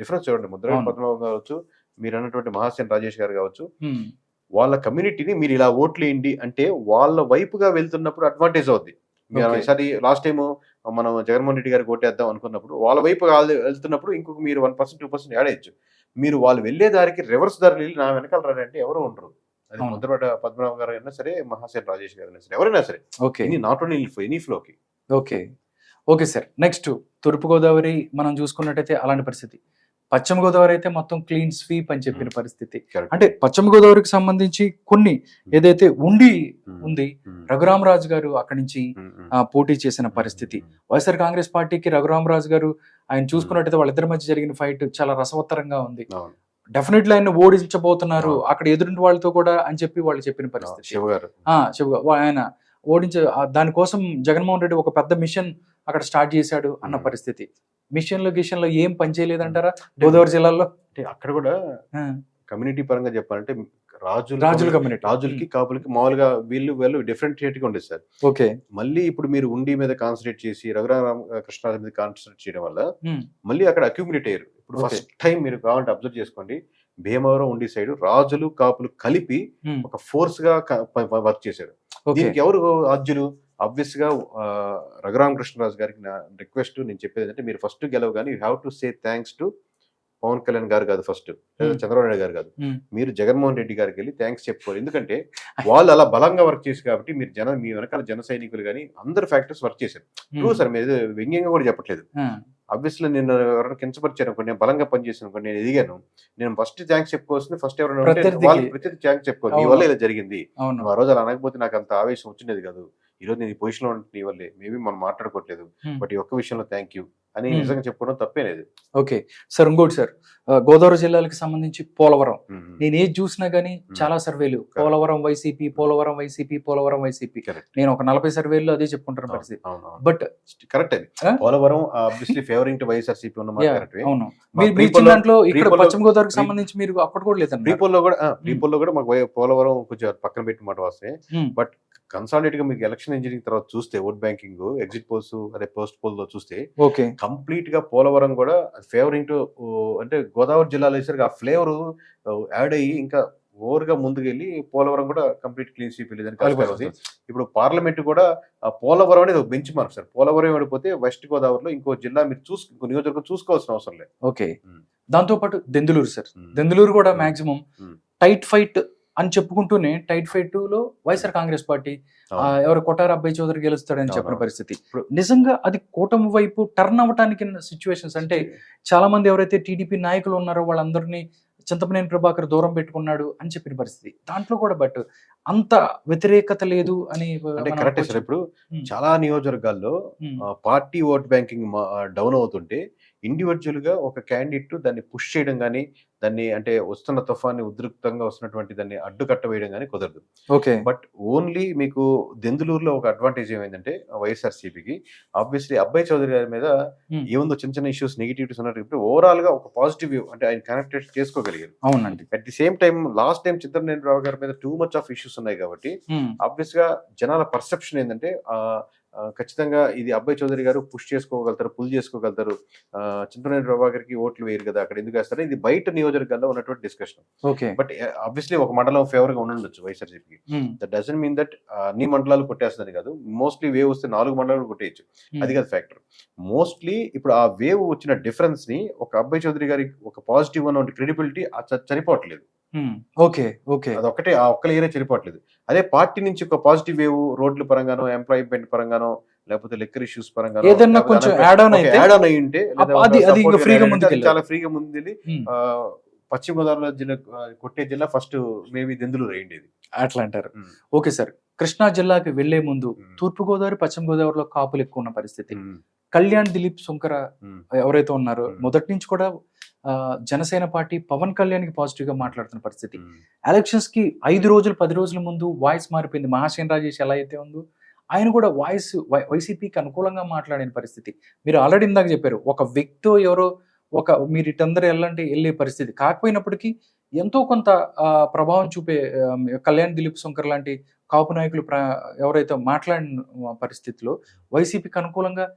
Speaker 2: డిఫరెన్స్ చూడండి, ముద్రగడ పద్మనాభం కావచ్చు, మీరు అన్నటువంటి మహాసేన రాజేష్ గారు కావచ్చు, వాళ్ళ కమ్యూనిటీని మీరు ఇలా ఓట్లేయండి అంటే వాళ్ళ వైపుగా వెళ్తున్నప్పుడు అడ్వాంటేజ్ అవుద్ది. ఈసారి లాస్ట్ టైం మనం జగన్మోహన్ రెడ్డి గారికి ఓటేద్దాం అనుకున్నప్పుడు వాళ్ళ వైపు వెళ్తున్నప్పుడు ఇంకొక మీరు 1% 2% యాడ్ అయ్యచ్చు. మీరు వాళ్ళు వెళ్లే దారికి రివర్స్ దారి వెళ్ళి నా వెనకాల రాడంటే ఎవరు ఉండరు. అది ముద్రగడ పద్మనాభం గారు అయినా సరే, మహాసేన రాజేష్ గారు అయినా సరే, ఎవరైనా సరే, నాట్ ఓన్లీ ఎనీ ఫ్లోకి.
Speaker 1: ఓకే సార్, నెక్స్ట్ తూర్పుగోదావరి మనం చూసుకున్నట్టయితే అలాంటి పరిస్థితి. పశ్చిమ గోదావరి అయితే మొత్తం క్లీన్ స్వీప్ అని చెప్పిన పరిస్థితి. అంటే పశ్చిమ గోదావరికి సంబంధించి కొన్ని ఏదైతే ఉంది, రఘురామరాజు గారు అక్కడి నుంచి పోటీ చేసిన పరిస్థితి. వైఎస్ఆర్ కాంగ్రెస్ పార్టీకి రఘురామరాజు గారు ఆయన చూసుకున్నట్టయితే వాళ్ళిద్దరి మధ్య జరిగిన ఫైట్ చాలా రసవత్తరంగా ఉంది. డెఫినెట్లీ ఆయన ఓడించబోతున్నారు అక్కడ ఎదురింటి వాళ్ళతో కూడా అని చెప్పి వాళ్ళు చెప్పిన పరిస్థితి. శివ ఆయన దానికోసం జగన్మోహన్ రెడ్డి ఒక పెద్ద మిషన్ అక్కడ స్టార్ట్ చేశాడు అన్న పరిస్థితి. మిషన్ లో ఏం పని చేయలేదంటారా గోదావరి జిల్లాలో?
Speaker 2: అంటే అక్కడ కూడా కమ్యూనిటీ పరంగా చెప్పాలంటే
Speaker 1: రాజుల కమ్యూనిటీ.
Speaker 2: రాజులకి కాపులకి మామూలుగా వీళ్ళు డిఫరెంట్ గా ఉండేది సార్.
Speaker 1: ఓకే.
Speaker 2: మళ్ళీ ఇప్పుడు మీరు ఉండి మీద కాన్సన్ట్రేట్ చేసి కృష్ణరాజు మీద కాన్సన్ట్రేట్ చేయడం వల్ల మళ్ళీ అక్కడ అక్యూమిలేట్ అయ్యారు. ఇప్పుడు ఫస్ట్ టైం మీరు కావాలంటే అబ్జర్వ్ చేసుకోండి, భీమవరం ఉండి సైడ్ రాజులు కాపులు కలిపి ఒక ఫోర్స్ గా వర్క్ చేశారు. దీనికి ఎవరు ఆద్యులు? ఆబ్వియస్ గా రఘురామకృష్ణరాజు గారికి నా రిక్వెస్ట్, నేను చెప్పేది ఏంటంటే, మీరు ఫస్ట్ గెలవగానే you have to say thanks to Pawan Kalyan garu కాదు, ఫస్ట్ చంద్రబాబు నాయుడు గారు కాదు, మీరు జగన్మోహన్ రెడ్డి గారికి వెళ్ళి థ్యాంక్స్ చెప్పుకోవాలి. ఎందుకంటే వాళ్ళు అలా బలంగా వర్క్ చేసి కాబట్టి మీరు మీ వెనకాల జన సైనికులు కానీ అందరు ఫ్యాక్టర్స్ వర్క్ చేశారు. ట్రూ సార్, మీరు వ్యంగ్యంగా కూడా చెప్పట్లేదు. ఆబ్వియస్లీ నేను ఎవరైనా కించపరిచాను అనుకోండి, నేను బలంగా పనిచేసాను అనుకోండి, నేను ఎదిగాను, నేను ఫస్ట్ థ్యాంక్స్ చెప్పుకోవాల్సింది ఫస్ట్ ఎవరైనా వాళ్ళు ప్రతి థ్యాంక్స్ చెప్పుకోవాలి. నీ వల్ల ఇలా జరిగింది, ఆ రోజు అలా అనకపోతే నాకు అంత ఆవేశం వచ్చిండేది కాదు, ఈ రోజు నేను ఈ పొజిషన్ లో ఉంటే నీ వల్లే, మేబీ మనం మాట్లాడుకోవట్లేదు, బట్ ఈ ఒక్క విషయంలో థ్యాంక్ యూ అని నిజంగా చెప్పుకోవడం తప్పేలేదు.
Speaker 1: ఓకే సార్, ఇంకోటి సార్, గోదావరి జిల్లాలకు సంబంధించి పోలవరం, నేను ఏది చూసినా గానీ చాలా సర్వేలు Polavaram YCP, Polavaram YCP, Polavaram YCP, నేను ఒక 40 సర్వేలు అదే చెప్పుకుంటాను పరిస్థితి. బట్
Speaker 2: కరెక్ట్ అది, Polavaram obviously favouring to YSRCP ఉన్న మాట కరెక్ట్.
Speaker 1: అవును, మీరు ఇచ్చిన దాంట్లో ఇక్కడ పశ్చిమ గోదావరికి సంబంధించి మీరు అక్కడ కూడా లేదండి.
Speaker 2: ప్రీపోల్లో కూడా మాకు పోలవరం కొంచెం పక్కన పెట్టి మాట వస్తాయి. బట్ కన్సాలిడేట్ గా మీకు ఎలక్షన్ ఇంజనీరింగ్ తర్వాత చూస్తే, ఓట్ బ్యాంకింగ్, ఎగ్జిట్ పోల్స్, అదే పోస్ట్ పోల్ లో చూస్తే కంప్లీట్ గా పోలవరం కూడా ఫేవరింగ్ టు, అంటే గోదావరి జిల్లాలో వేసరికి ఆ ఫ్లేవర్ యాడ్ అయ్యి ఇంకా ఓవర్ గా ముందుకెళ్ళి పోలవరం కూడా కంప్లీట్ క్లీన్ స్వీప్ వెళ్ళేదని. ఇప్పుడు పార్లమెంట్ కూడా పోలవరం అనేది బెంచ్ మార్క్ సార్. పోలవరం పడిపోతే వెస్ట్ గోదావరిలో ఇంకో జిల్లా మీరు ఇంకో నియోజకవర్గం చూసుకోవాల్సిన అవసరం లేదు.
Speaker 1: ఓకే, దాంతో పాటు దెందులూరు సార్, దెందులూరు కూడా మాక్సిమం టైట్ ఫైట్ అని చెప్పుకుంటూనే టైట్ ఫైట్ లో వైఎస్ఆర్ కాంగ్రెస్ పార్టీ ఎవరు కొట్టారు అబ్బాయి చౌదరి గెలుస్తాడని చెప్పిన పరిస్థితి. నిజంగా అది కూటమి వైపు టర్న్ అవ్వటానికి సిచ్యువేషన్స్, అంటే చాలా మంది ఎవరైతే టీడీపీ నాయకులు ఉన్నారో వాళ్ళందరినీ చింతమనేని ప్రభాకర్ దూరం పెట్టుకున్నాడు అని చెప్పిన పరిస్థితి. దాంట్లో కూడా బట్ అంత వ్యతిరేకత లేదు అని
Speaker 2: అంటే కరెక్టే సార్. ఇప్పుడు చాలా నియోజకవర్గాల్లో పార్టీ ఓట్ బ్యాంకింగ్ డౌన్ అవుతుంటే ఇండివిజువల్ గా ఒక క్యాండిడేట్ దాన్ని పుష్ చేయడం కానీ, దాన్ని అంటే వస్తున్న తుఫాన్ని ఉధృతంగా వస్తున్నటువంటి దాన్ని అడ్డుకట్ట వేయడం కానీ కుదరదు.
Speaker 1: ఓకే,
Speaker 2: బట్ ఓన్లీ మీకు దెందులూరులో ఒక అడ్వాంటేజ్ ఏమైందంటే వైఎస్ఆర్సీపీకి, ఆబ్వియస్లీ అబ్బాయి చౌదరి గారి మీద ఏముందో చిన్న చిన్న ఇష్యూస్, నెగిటివిటీస్ ఉన్నట్టు ఓవరాల్ గా ఒక పాజిటివ్ అంటే ఆయన కనెక్టెడ్ చేసుకోగలిగారు.
Speaker 1: అవునండి.
Speaker 2: At the same time last time Chintamaneni Rao గారి మీద టూ మచ్ ఆఫ్ ఇష్యూస్ ఉన్నాయి కాబట్టి ఆబ్వియస్ గా జనాల పర్సెప్షన్ ఏంటంటే ఖచ్చితంగా ఇది అబ్బాయి చౌదరి గారు పుష్ చేసుకోగలుగుతారు, పుల్ చేసుకోగలుగుతారు, చింతమనేని ప్రభాకర్ కి ఓట్లు వేయరు కదా, అక్కడ ఎందుకు వేస్తారు, ఇది బయట నియోజకవర్గాల్లో ఉన్నటువంటి డిస్కషన్. బట్ ఆబ్వియస్లీ ఒక మండలం ఫేవర్ గా ఉండొచ్చు వైఎస్ఆర్సీపీకి. దట్ డజంట్ మీన్ దట్ అన్ని మండలాలు కొట్టేస్తుంది కాదు. మోస్ట్లీ వేవ్ వస్తే 4 మండలాలు కొట్టేయచ్చు, అది కాదు ఫ్యాక్టర్. మోస్ట్లీ ఇప్పుడు ఆ వేవ్ వచ్చిన డిఫరెన్స్ ని ఒక అబ్బాయి చౌదరి గారి ఒక పాజిటివ్ అన్న క్రెడిబిలిటీ సరిపోవట్లేదు.
Speaker 1: ఓకే, ఓకే,
Speaker 2: అదొక్కటే, ఆ ఒక్క ఏరియా సరిపోవట్లేదు. అదే పార్టీ నుంచి ఒక పాజిటివ్ వేవ్ రోడ్ల పరంగానో, ఎంప్లాయ్మెంట్ పరంగానో, లేకపోతే లెక్కర్ ఇష్యూస్ పరంగానో
Speaker 1: ఏదైనా కొంచెం యాడ్ ఆన్ అయి ఉంటే
Speaker 2: చాలా ఫ్రీగా ముందు పశ్చిమ గోదావరి జిల్లా కొట్టే జిల్లా ఫస్ట్ మేబీ దెందులూరు అయ్యిండేది,
Speaker 1: అట్లా అంటారు. ఓకే సార్, కృష్ణా జిల్లాకి వెళ్లే ముందు తూర్పు గోదావరి, పశ్చిమ గోదావరిలో కాపులు ఎక్కువ ఉన్న పరిస్థితి. కళ్యాణ్ దిలీప్ సుంకర ఎవరైతే ఉన్నారో మొదటి నుంచి కూడా జనసేన పార్టీ పవన్ కళ్యాణ్ కి పాజిటివ్ గా మాట్లాడుతున్న పరిస్థితి. ఎలక్షన్స్ కి 5 రోజులు 10 రోజుల ముందు వాయిస్ మారిపోయింది. మహాసేన రాజేష్ ఎలా అయితే ఉందో ఆయన కూడా వాయిస్ వైసీపీకి అనుకూలంగా మాట్లాడిన పరిస్థితి. మీరు ఆల్రెడీ ఇందాక చెప్పారు, ఒక వ్యక్తి ఎవరో మీరు ఇటందరూ వెళ్ళే పరిస్థితి కాకపోయినప్పటికీ ఎంతో కొంత ప్రభావం చూపే కళ్యాణ్ దిలీప్ శంకర్ లాంటి కాపు నాయకులు ఎవరైతే మాట్లాడిన పరిస్థితిలో వైసీపీకి అనుకూలంగా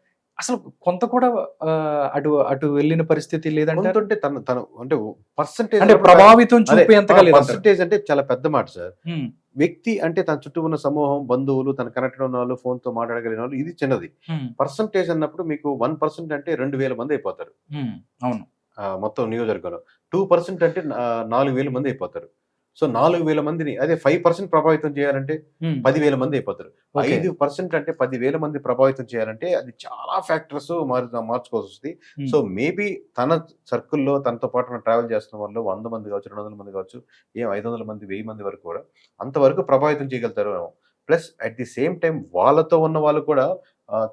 Speaker 1: అసలు కొంత కూడా అటు వెళ్ళిన పరిస్థితి లేదంటే
Speaker 2: తను అంటే పర్సెంటేజ్
Speaker 1: అంటే ప్రభావితం చూపేంతగా లేదు.
Speaker 2: పర్సెంటేజ్ అంటే చాలా పెద్ద మాట సార్. వ్యక్తి అంటే తన చుట్టూ ఉన్న సమూహం, బంధువులు, తన కనెక్టెడ్ ఉన్న వాళ్ళు, ఫోన్ తో మాట్లాడగలిగిన వాళ్ళు, ఇది చిన్నది. పర్సెంటేజ్ అన్నప్పుడు మీకు 1% అంటే 2000 మంది అయిపోతారు.
Speaker 1: అవును,
Speaker 2: మొత్తం నియోజకవర్గంలో 2% అంటే 4000 మంది అయిపోతారు. సో 4000 మందిని, అదే 5% ప్రభావితం చేయాలంటే 10,000 మంది అయిపోతారు. 5% అంటే 10,000 మంది ప్రభావితం చేయాలంటే అది చాలా ఫ్యాక్టర్స్ మార్చుకోవాల్సి వస్తుంది. సో మేబీ తన సర్కిల్లో తనతో పాటు ట్రావెల్ చేస్తున్న వాళ్ళు 100 మంది కావచ్చు, 200 మంది కావచ్చు, 500 మంది, 1000 మంది వరకు కూడా అంతవరకు ప్రభావితం చేయగలుగుతారు. Plus at the same time వాళ్ళతో ఉన్న వాళ్ళు కూడా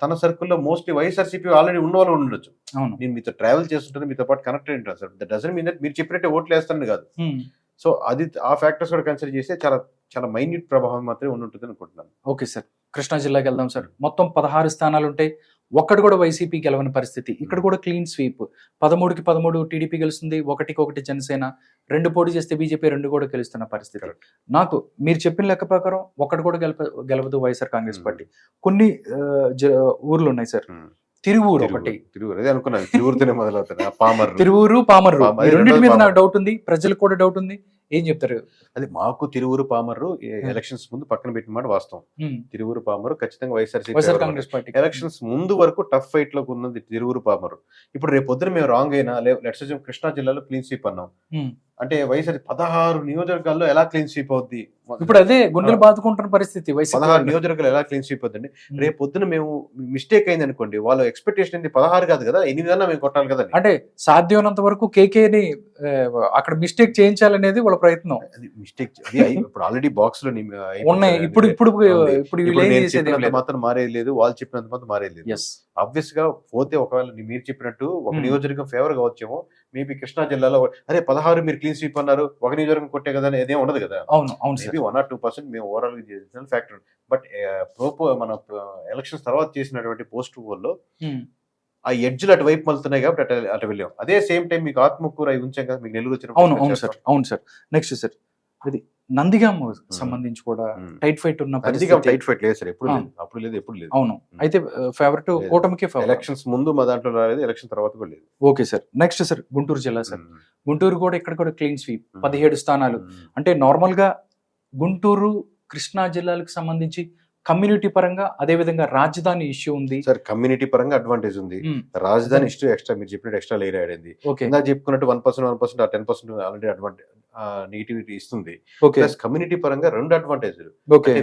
Speaker 2: తన సర్కిల్లో మోస్ట్లీ వైఎస్ఆర్సీపీ ఆల్రెడీ ఉన్న వాళ్ళు ఉండొచ్చు. నేను మీతో ట్రావెల్ చేస్తుంటాను, మీతో పాటు కనెక్టెడ్ ఉంటాను sir. That doesn't mean that మీరు చెప్పినట్టే ఓట్లు వేస్తానని కాదు. సో అది ఆ ఫ్యాక్టర్స్ కూడా కన్సిడర్ చేస్తే చాలా చాలా మైన్యూట్ ప్రభావం మాత్రమే ఉంటుంది అనుకుంటున్నాను.
Speaker 1: ఓకే సార్, కృష్ణా జిల్లాకి వెళ్దాం సార్. మొత్తం 16 స్థానాలు ఉంటాయి. ఒక్కడు కూడా వైసీపీ గెలవని పరిస్థితి. ఇక్కడ కూడా క్లీన్ స్వీప్. 13కి 13 టీడీపీ గెలుస్తుంది, 1కి 1 జనసేన, 2 పోటీ చేస్తే బీజేపీ 2 కూడా గెలుస్తున్న పరిస్థితి.
Speaker 2: Correct.
Speaker 1: నాకు మీరు చెప్పిన లెక్క ప్రకారం ఒక్కడు కూడా గెలవదు వైఎస్ఆర్ కాంగ్రెస్ పార్టీ. కొన్ని ఊర్లు ఉన్నాయి సార్. తిరువూరు ఒకటి,
Speaker 2: తిరువురు అదే అనుకున్నాను, తిరువురుతోనే మొదలవుతాను. పామర్,
Speaker 1: తిరువూరు, పామర్రు,
Speaker 2: పామర్రు.
Speaker 1: ఈ రెండింటి మీద
Speaker 2: పామర్రు.
Speaker 1: నాకు డౌట్ ఉంది, ప్రజలకు కూడా డౌట్ ఉంది. ఏం చెప్తారు?
Speaker 2: అది మాకు తిరువురు పామర్రు ఎలక్షన్స్ ముందు పక్కన పెట్టిన మాట వాస్తవం. తిరువురు పామరు ఖచ్చితంగా
Speaker 1: వైఎస్ఆర్ కాంగ్రెస్ పార్టీ
Speaker 2: ఎలక్షన్స్ ముందు వరకు టఫ్ ఫైట్ లో ఉన్నది తిరువురు పామరు. ఇప్పుడు రేపు పొద్దున మేము రాంగ్ అయినా లెట్స్ అజ్యూమ్ కృష్ణా జిల్లాలో క్లీన్ స్వీప్ అన్నాం అంటే వైఎస్ఆర్ 16 నియోజకవర్గాల్లో ఎలా క్లీన్ స్వీప్ అవుద్ది?
Speaker 1: ఇప్పుడు అదే గుండెలు బాదుకుంటున్న పరిస్థితి.
Speaker 2: 16 నియోజకవర్గాలు ఎలా క్లీన్ స్వీప్ అవుతుంది? రేపు పొద్దున మేము మిస్టేక్ అయింది అనుకోండి, వాళ్ళ ఎక్స్పెక్టేషన్ ఏంది 16 కాదు కదా, 8 అన్నా మేము కొట్టాలి కదా.
Speaker 1: అంటే సాధ్యమైనంత వరకు కేకేని అక్కడ మిస్టేక్ చేయించాలనేది వాళ్ళ ప్రయత్నం.
Speaker 2: అది మిస్టేక్ ఇప్పుడు ఆల్రెడీ బాక్స్ లో
Speaker 1: ఉన్నాయి. ఇప్పుడు ఇప్పుడు ఇప్పుడు
Speaker 2: మాత్రం మారేది లేదు, వాళ్ళు చెప్పినంత మాత్రం మారేది లేదు. ఆబ్వియస్ గా పోతే ఒకవేళ మీరు చెప్పినట్టు ఒక నియోజకవర్గం ఫేవర్ గా వచ్చేమో, మేబీ కృష్ణా జిల్లాలో అదే 16 మీరు క్లీన్ స్వీప్ అన్నారు, ఒక నియోజకవర్గం కొట్టే కదా ఏదేం ఉండదు కదా.
Speaker 1: అవును అవును,
Speaker 2: మేబీ 1 or 2% మేము ఓవరాల్ చేసిన ఫ్యాక్టర్. బట్ మన ఎలక్షన్స్ తర్వాత చేసినటువంటి పోస్ట్ పోల్లో ఆ ఎడ్జ్లు అటువైపు మలుతున్నాయి కాబట్టి అటు వెళ్ళాం. అదే సేమ్ టైం మీకు ఆత్మకూర అవి ఉంచాం కదా, మీకు నెల్లూరు వచ్చిన.
Speaker 1: అవును అవును సార్, అవును సార్. నెక్స్ట్ సార్, అది నందిగామ సంబంధించి కూడా టైట్ ఫైట్ ఉన్న
Speaker 2: టైట్ ఫైట్ లేదు సార్, ఎప్పుడు లేదు, అప్పుడు లేదు, ఎప్పుడు లేదు.
Speaker 1: అవును, అయితే ఫేవరెట్ కూటమికే.
Speaker 2: ఎలక్షన్స్ ముందు మా దాంట్లో రాలేదు, ఎలక్షన్ తర్వాత కూడా లేదు.
Speaker 1: Okay sir. Next sir, Guntur జిల్లా సార్. గుంటూరు కూడా ఇక్కడ కూడా క్లీన్ స్వీప్, 17 స్థానాలు. అంటే నార్మల్ గా గుంటూరు కృష్ణా జిల్లాలకు సంబంధించి కమ్యూనిటీ పరంగా, అదే విధంగా రాజధాని ఇష్యూ ఉంది
Speaker 2: సార్. కమ్యూనిటీ పరంగా అడ్వాంటేజ్ ఉంది, రాజధాని ఇష్యూ ఎక్స్ట్రా మీరు చెప్పినట్టు ఎక్స్ట్రా లేయర్ ఆడింది. ఇందాక చెప్పుకున్నట్టు 1% 10% ఆల్రెడీ అడ్వాంటేజ్ నెగిటివిటీ ఇస్తుంది. ప్లస్ కమ్యూనిటీ పరంగా 2 అడ్వాంటేజ్లు.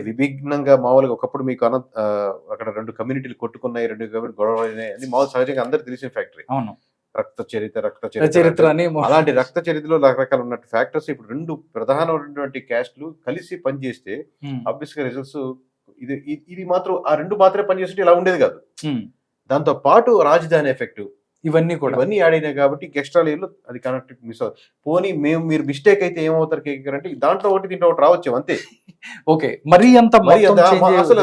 Speaker 2: విభిన్నంగా మామూలుగా ఒకప్పుడు మీకు అక్కడ 2 కమ్యూనిటీలు కొట్టుకున్నాయి, 2 కమ్యూనిటీ గొడవ అని మామూలు సహజంగా అందరికి తెలిసిన ఫ్యాక్టరీ. రక్త చరిత్ర అని అలాంటి రక్త చరిత్రలో రకరకాల ఉన్న ఫ్యాక్టర్స్ ఇప్పుడు 2 ప్రధానమైనటువంటి క్యాస్ట్లు కలిసి పనిచేస్తే ఆబ్వియస్ గా రిజల్ట్స్ ఇది మాత్రం ఆ 2 మాత్రమే పనిచేస్తుంటే ఇలా ఉండేది కాదు. దాంతో పాటు రాజధాని ఎఫెక్ట్ ఇవన్నీ యాడ్ అయినాయి కాబట్టి ఎక్స్ట్రా లేయర్లు అది కనెక్ట్ మిస్ అవుతుంది. పోనీ మీరు మిస్టేక్ అయితే ఏమవుతారు అంటే దాంట్లో ఒకటి దీంట్లో ఒకటి రావచ్చు అంతే.
Speaker 1: ఓకే, మరి
Speaker 2: అసలు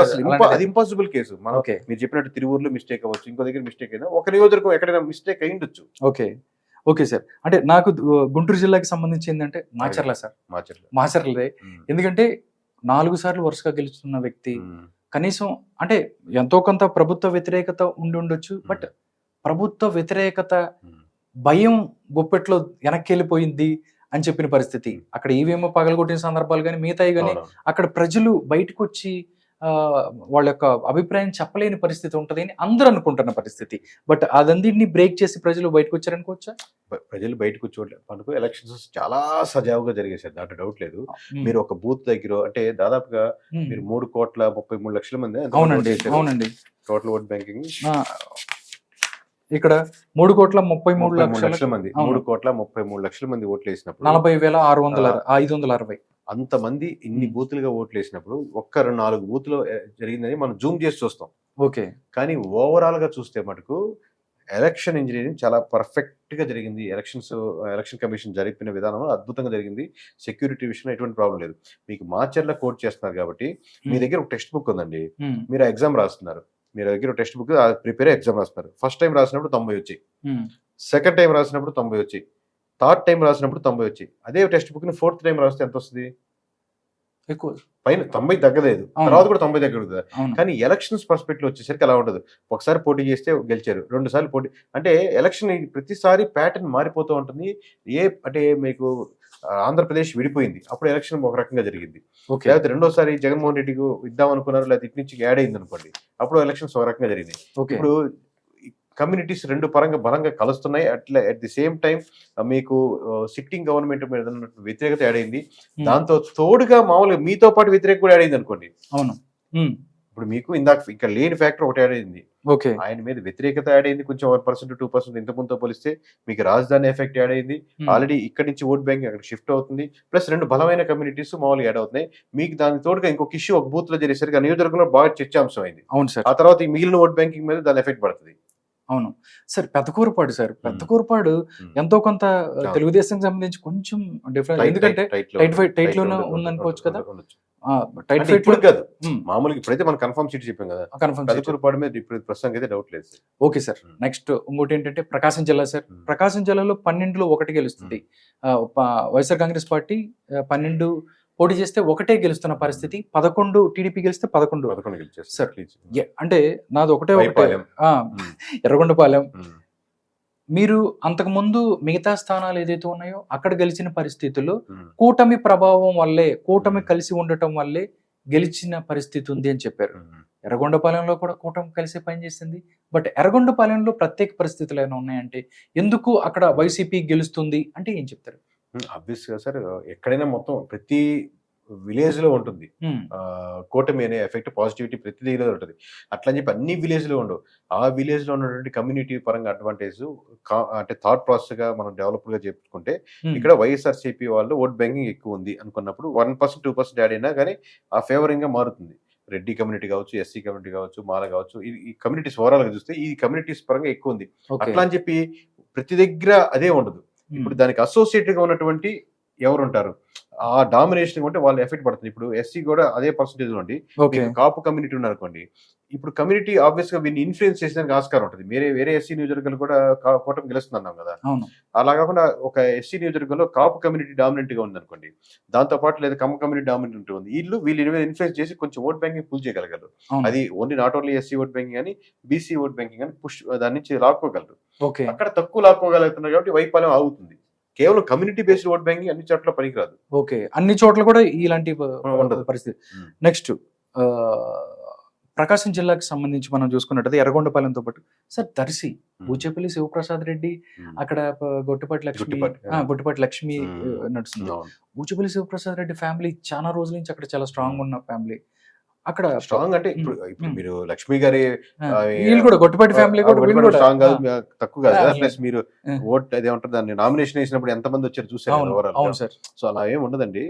Speaker 2: అది ఇంపాసిబుల్ కేసు. మనం మీరు చెప్పినట్టు తిరువూరులో మిస్టేక్ అవ్వచ్చు, ఇంకో దగ్గర మిస్టేక్ అయినా, ఒక నియోజకవర్గం ఎక్కడైనా మిస్టేక్ అయ్యిండొచ్చు.
Speaker 1: Okay okay sir. అంటే నాకు గుంటూరు జిల్లాకి సంబంధించి ఏంటంటే మాచర్ల సార్, మాచర్లదే. ఎందుకంటే 4 సార్లు వరుసగా గెలుస్తున్న వ్యక్తి, కనీసం అంటే ఎంతో కొంత ప్రభుత్వ వ్యతిరేకత ఉండి ఉండొచ్చు, బట్ ప్రభుత్వ వ్యతిరేకత భయం గుప్పెట్లో వెనక్కి వెళ్ళిపోయింది అని చెప్పిన పరిస్థితి. అక్కడ ఈవీఎం పగలగొట్టిన సందర్భాలు కానీ మిగతాయి కానీ అక్కడ ప్రజలు బయటకు వచ్చి వాళ్ళ యొక్క అభిప్రాయం చెప్పలేని పరిస్థితి ఉంటది అని అందరూ అనుకుంటున్న పరిస్థితి. బట్ అదందరినీ బ్రేక్ చేసి ప్రజలు బయటకు వచ్చారనుకోవచ్చా?
Speaker 2: ప్రజలు బయటకు వచ్చి ఎలక్షన్స్ చాలా సజావుగా జరిగేసారు, దాంట్లో డౌట్ లేదు. మీరు ఒక బూత్ దగ్గర అంటే దాదాపుగా మీరు 3,33,00,000 మంది.
Speaker 1: అవునండి అవునండి,
Speaker 2: టోటల్ ఓట్ బ్యాంకింగ్
Speaker 1: ఇక్కడ 3,33,00,000
Speaker 2: మంది, 3,33,00,000 మంది ఓట్లు వేసినప్పుడు
Speaker 1: 40,560
Speaker 2: అంతమంది ఇన్ని బూతులుగా ఓట్లు వేసినప్పుడు ఒక్క 4 బూత్లో జరిగిందని మనం జూమ్ చేసి చూస్తాం.
Speaker 1: ఓకే,
Speaker 2: కానీ ఓవరాల్ గా చూస్తే మటుకు ఎలక్షన్ ఇంజనీరింగ్ చాలా పర్ఫెక్ట్ గా జరిగింది. ఎలక్షన్ కమిషన్ జరిపిన విధానం అద్భుతంగా జరిగింది. సెక్యూరిటీ విషయంలో ఎటువంటి ప్రాబ్లం లేదు. మీకు మాచర్ల కోడ్ చేస్తున్నారు కాబట్టి మీ దగ్గర ఒక టెక్స్ట్ బుక్ ఉందండి, మీరు ఎగ్జామ్ రాస్తున్నారు, మీరు దగ్గర టెక్స్ట్ బుక్ ప్రిపేర్ ఎగ్జామ్ రాస్తున్నారు. ఫస్ట్ టైం రాసినప్పుడు 90 వచ్చాయి, సెకండ్ టైం రాసినప్పుడు 90 వచ్చాయి, థర్డ్ టైం రాసినప్పుడు 90 వచ్చాయి. అదే టెక్స్ట్ బుక్ ని 4th టైం రాస్తే ఎంత వస్తుంది?
Speaker 1: ఎక్కువ,
Speaker 2: పైన 90 తగ్గలేదు, తర్వాత కూడా 90 తగ్గదు. కానీ ఎలక్షన్స్ పర్స్పెక్టివ్ వచ్చేసరికి అలా ఉండదు. ఒకసారి పోటీ చేస్తే గెలిచారు, 2 సార్లు పోటీ అంటే ఎలక్షన్ ప్రతిసారి ప్యాటర్న్ మారిపోతూ ఉంటుంది. అంటే మీకు ఆంధ్రప్రదేశ్ విడిపోయింది, అప్పుడు ఎలక్షన్ ఒక రకంగా జరిగింది. లేకపోతే రెండోసారి జగన్మోహన్ రెడ్డికి ఇద్దాం అనుకున్నారు, లేకపోతే ఇటు నుంచి యాడ్ అయింది అనుకోండి, అప్పుడు ఎలక్షన్స్ ఒక రకంగా జరిగింది. ఇప్పుడు కమ్యూనిటీస్ 2 పరంగా బలంగా కలుస్తున్నాయి. అట్లా అట్ ది సేమ్ టైం మీకు సిట్టింగ్ గవర్నమెంట్ మీద వ్యతిరేకత యాడ్ అయింది. దాంతో తోడుగా మామూలుగా మీతో పాటు వ్యతిరేక కూడా యాడ్ అయింది అనుకోండి.
Speaker 1: అవును,
Speaker 2: ఇప్పుడు మీకు ఇందాక ఇక్కడ లేని ఫ్యాక్టర్ ఒకటి యాడ్ అయింది. ఆయన మీద వ్యతిరేకత యాడ్ అయింది, కొంచెం 1% 2% ఇంతకుముందుతో పోలిస్తే మీకు రాజధాని ఎఫెక్ట్ యాడ్ అయింది. ఆల్రెడీ ఇక్కడ నుంచి ఓట్ బ్యాంక్ అక్కడ షిఫ్ట్ అవుతుంది. ప్లస్ 2 బలమైన కమ్యూనిటీస్ మామూలుగా యాడ్ అవుతున్నాయి. మీకు దాని తోడుగా ఇంకొక ఇష్యూ ఒక బూత్ లో జరిగేసరికి ఆ నియోజకవర్గంలో బాగా చర్చాంశం అయింది.
Speaker 1: అవును సార్.
Speaker 2: ఆ తర్వాత ఈ మిగిలిన ఓట్ బ్యాంకింగ్ మీద దాని ఎఫెక్ట్ పడుతుంది.
Speaker 1: అవును సార్. పెద్దకూరపాడు ఎంతో కొంత తెలుగుదేశం సంబంధించి కొంచెం డిఫరెంట్, ఎందుకంటే టైట్ లోనే ఉందనుకోవచ్చు కదా. టైట్ ఫైట్
Speaker 2: ఇప్పుడు కాదు, మామూలుగా ఇప్పుడైతే మనం కన్ఫర్మ్ సీట్ చెప్పాం కదా,
Speaker 1: కన్ఫర్మ్.
Speaker 2: పెదకూరుపాడు మీద ఇప్పుడు ప్రస్తుతానికి అయితే డౌట్ లేదు.
Speaker 1: Okay sir. నెక్స్ట్ ఇంకోటి ఏంటంటే ప్రకాశం జిల్లా సార్. ప్రకాశం జిల్లాలో 12లో 1 గెలుస్తుంది. వైఎస్ఆర్ కాంగ్రెస్ పార్టీ 12 పోటీ చేస్తే 1 గెలుస్తున్న పరిస్థితి. 11 టీడీపీ గెలిస్తే 11 సార్. అంటే నాది ఒకటే ఎర్రగొండపాలెం. మీరు అంతకుముందు మిగతా స్థానాలు ఏదైతే ఉన్నాయో అక్కడ గెలిచిన పరిస్థితుల్లో కూటమి ప్రభావం వల్లే, కూటమి కలిసి ఉండటం వల్లే గెలిచిన పరిస్థితి ఉంది అని చెప్పారు. ఎర్రగొండపాలెంలో కూడా కూటమి కలిసి పనిచేసింది. బట్ ఎర్రగొండపాలెంలో ప్రత్యేక పరిస్థితులు ఏమైనా ఉన్నాయంటే ఎందుకు అక్కడ వైసీపీ గెలుస్తుంది అంటే ఏం చెప్తారు?
Speaker 2: ఆబ్వియస్ గా సార్, ఎక్కడైనా మొత్తం ప్రతి విలేజ్ లో ఉంటుంది కూటమి అనే ఎఫెక్ట్, పాజిటివిటీ ప్రతి దగ్గర ఉంటుంది. అట్లా అని చెప్పి అన్ని విలేజ్ లో ఉండవు. ఆ విలేజ్ లో ఉన్నటువంటి కమ్యూనిటీ పరంగా అడ్వాంటేజ్ అంటే థాట్ ప్రాసెస్ గా మనం డెవలప్ గా చెప్పుకుంటే, ఇక్కడ వైఎస్ఆర్సీపీ వాళ్ళు ఓట్ బ్యాంకింగ్ ఎక్కువ ఉంది అనుకున్నప్పుడు 1% 2% యాడ్ అయినా కానీ ఆ ఫేవరింగ్ గా మారుతుంది. రెడ్డి కమ్యూనిటీ కావచ్చు, ఎస్సీ కమ్యూనిటీ కావచ్చు, మాల కావచ్చు, ఈ కమ్యూనిటీస్ ఓవరాల్ గా చూస్తే ఈ కమ్యూనిటీస్ పరంగా ఎక్కువ ఉంది. అట్లా అని చెప్పి ప్రతి దగ్గర అదే ఉండదు. ఇప్పుడు దానికి అసోసియేటెడ్ గా ఉన్నటువంటి ఎవరు ఉంటారు, ఆ డామినేషన్ ఉంటే వాళ్ళు ఎఫెక్ట్ పడుతుంది. ఇప్పుడు ఎస్సీ కూడా అదే పర్సెంటేజ్ ఉండి కాపు కమ్యూనిటీ ఉన్నారనుకోండి, ఇప్పుడు కమ్యూనిటీ ఆబ్వియస్ గా వీళ్ళని ఇన్ఫ్లుయెన్స్ చేసేదానికి ఆస్కారం ఉంటుంది. వేరే ఎస్సీ నియోజకవర్గాలు కూడా కూటమి గెలుస్తుంది అన్నాం కదా, అలా కాకుండా ఒక ఎస్సీ నియోజకవర్గంలో కాపు కమ్యూనిటీ డామినెంట్ గా ఉంది అనుకోండి, దాంతో పాటు లేదా కమ్మ కమ్యూనిటీ డామినెంట్ ఉంది, వీళ్ళు ఇన్ఫ్లుయెన్స్ చేసి కొంచెం ఓట్ బ్యాంకింగ్ పుల్ చేయగలగలరు. అది only not only SC vote banking అని, బీసీ ఓట్ బ్యాంకింగ్ అని పుష్ దాని నుంచి లాక్కోగలరు. అక్కడ తక్కువ లాక్కోగలుగుతున్నారు కాబట్టి వైపాలెం ఆగుతుంది. కేవలం కమ్యూనిటీ బేస్డ్ ఓట్ బ్యాంకింగ్ అన్ని చోట్ల పనికిరాదు.
Speaker 1: ఓకే, అన్ని చోట్ల కూడా ఇలాంటి పరిస్థితి. నెక్స్ట్ ప్రకాశం జిల్లాకి సంబంధించి మనం చూసుకున్నట్టయితే ఎర్రగొండపాలెంతో పాటు సార్ దర్శి, బూచేపల్లి శివప్రసాద్ రెడ్డి, అక్కడ గొట్టిపాటి లక్ష్మి నడుస్తుంది. బూచేపల్లి శివప్రసాద్ రెడ్డి ఫ్యామిలీ చాలా రోజుల నుంచి అక్కడ చాలా స్ట్రాంగ్ ఉన్న ఫ్యామిలీ. అక్కడ
Speaker 2: స్ట్రాంగ్ అంటే ఇప్పుడు మీరు లక్ష్మి గారి
Speaker 1: కూడా గొట్టిపాటి ఫ్యామిలీ కూడా
Speaker 2: స్ట్రాంగ్ కాదు, తక్కువ కాదు. ప్లస్ మీరు ఓట్ అదేమంటారు దాన్ని నామినేషన్ వేసినప్పుడు ఎంత మంది వచ్చారు చూసారు. సో అలా ఏం ఉండదండి.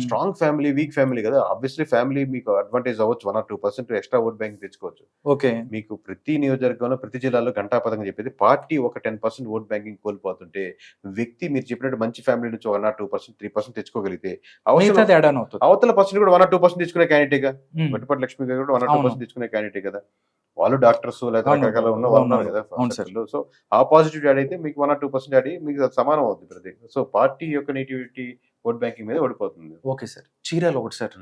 Speaker 2: స్ట్రాంగ్ ఫ్యామిలీ, వీక్ ఫ్యామిలీ కదా, ఆబ్వియస్లీ ఫ్యామిలీ మీకు అడ్వాంటేజ్ అవ్వచ్చు, 1 or 2% ఎక్స్ట్రా ఓట్ బ్యాంక్ తెచ్చుకోవచ్చు.
Speaker 1: ఓకే, మీకు
Speaker 2: ప్రతి నియోజకవర్గంలో ప్రతి జిల్లాలో గంటాపదంగా చెప్పేది, పార్టీ ఒక 10% ఓట్ బ్యాంకింగ్ కోల్పోతుంటే వ్యక్తి మీరు చెప్పినట్టు మంచి ఫ్యామిలీ నుంచి 1 or 2%, 3% తెచ్చుకోగలిగితే అవతల పర్సెంట్ కూడా 1 or 2% తెచ్చుకునే క్యాండిడేట్ గా, గొట్టిపాటి లక్ష్మి గారు కూడా 1 or 2% తెచ్చుకునే క్యాండిడేట్ కదా. వాళ్ళు డాక్టర్స్ లేదా రకరకాల ఉన్న వాళ్ళు ఉన్నారు కదా. సో ఆ పాజిటివ్ యాడ్ అయితే మీకు 1 or 2% యాడ్ అయ్యి మీకు సమానం అవుతుంది ప్రతి. సో పార్టీ యొక్క నేటివిటీ ఓట్ బ్యాంకింగ్ మీద ఓడిపోతుంది.
Speaker 1: Okay sir. చీరాల ఒకటి సార్,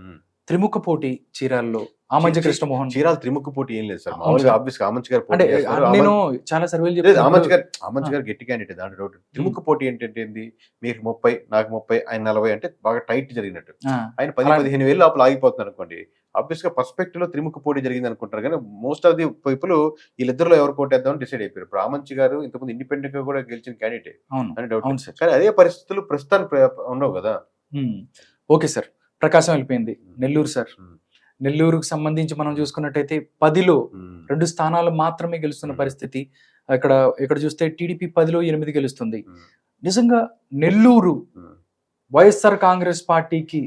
Speaker 1: త్రిముఖ పోటీ చీరాల్లో ఆమంచి కృష్ణమోహన్.
Speaker 2: చీరాల త్రిముఖ పోటీ ఏం లేదు సార్, మామూలుగా ఆబ్వియస్ ఆమంచి గారు
Speaker 1: అంటే నేను చాలా సర్వేలు చెప్పాను,
Speaker 2: ఆమంచి గారు గట్టి క్యాండిడేట్, దాంట్లో డౌట్. త్రిముఖ పోటీ ఏంటంటే మీకు 30, నాకు 30, ఆయన 40 అంటే బాగా టైట్ జరిగినట్టు. ఆయన 10-15 వేలు లోపల ఆగిపోతున్నారు అనుకోండి, ఆబ్వియస్ గా పర్స్పెక్టివ్ లో త్రిముఖ పోటీ జరిగింది అనుకుంటారు. కానీ మోస్ట్ ఆఫ్ ది పీపుల్ వీళ్ళిద్దరిలో ఎవరు కోటేద్దామని డిసైడ్ అయిపోయారు. ఇప్పుడు ఆమంచి గారు ఇంతకుముందు ఇండిపెండెంట్ గా కూడా గెలిచిన క్యాండిడేట్ అని డౌట్. కానీ అదే పరిస్థితులు ప్రస్తుతానికి ఉండవు కదా.
Speaker 1: Okay sir. ప్రకాశం వెళ్ళిపోయింది. నెల్లూరు సార్, నెల్లూరుకు సంబంధించి మనం చూసుకున్నట్టయితే 10లో 2 స్థానాలు మాత్రమే గెలుస్తున్న పరిస్థితి. ఇక్కడ చూస్తే టీడీపీ 10లో 8 గెలుస్తుంది. నిజంగా నెల్లూరు వైఎస్ఆర్ కాంగ్రెస్ పార్టీకి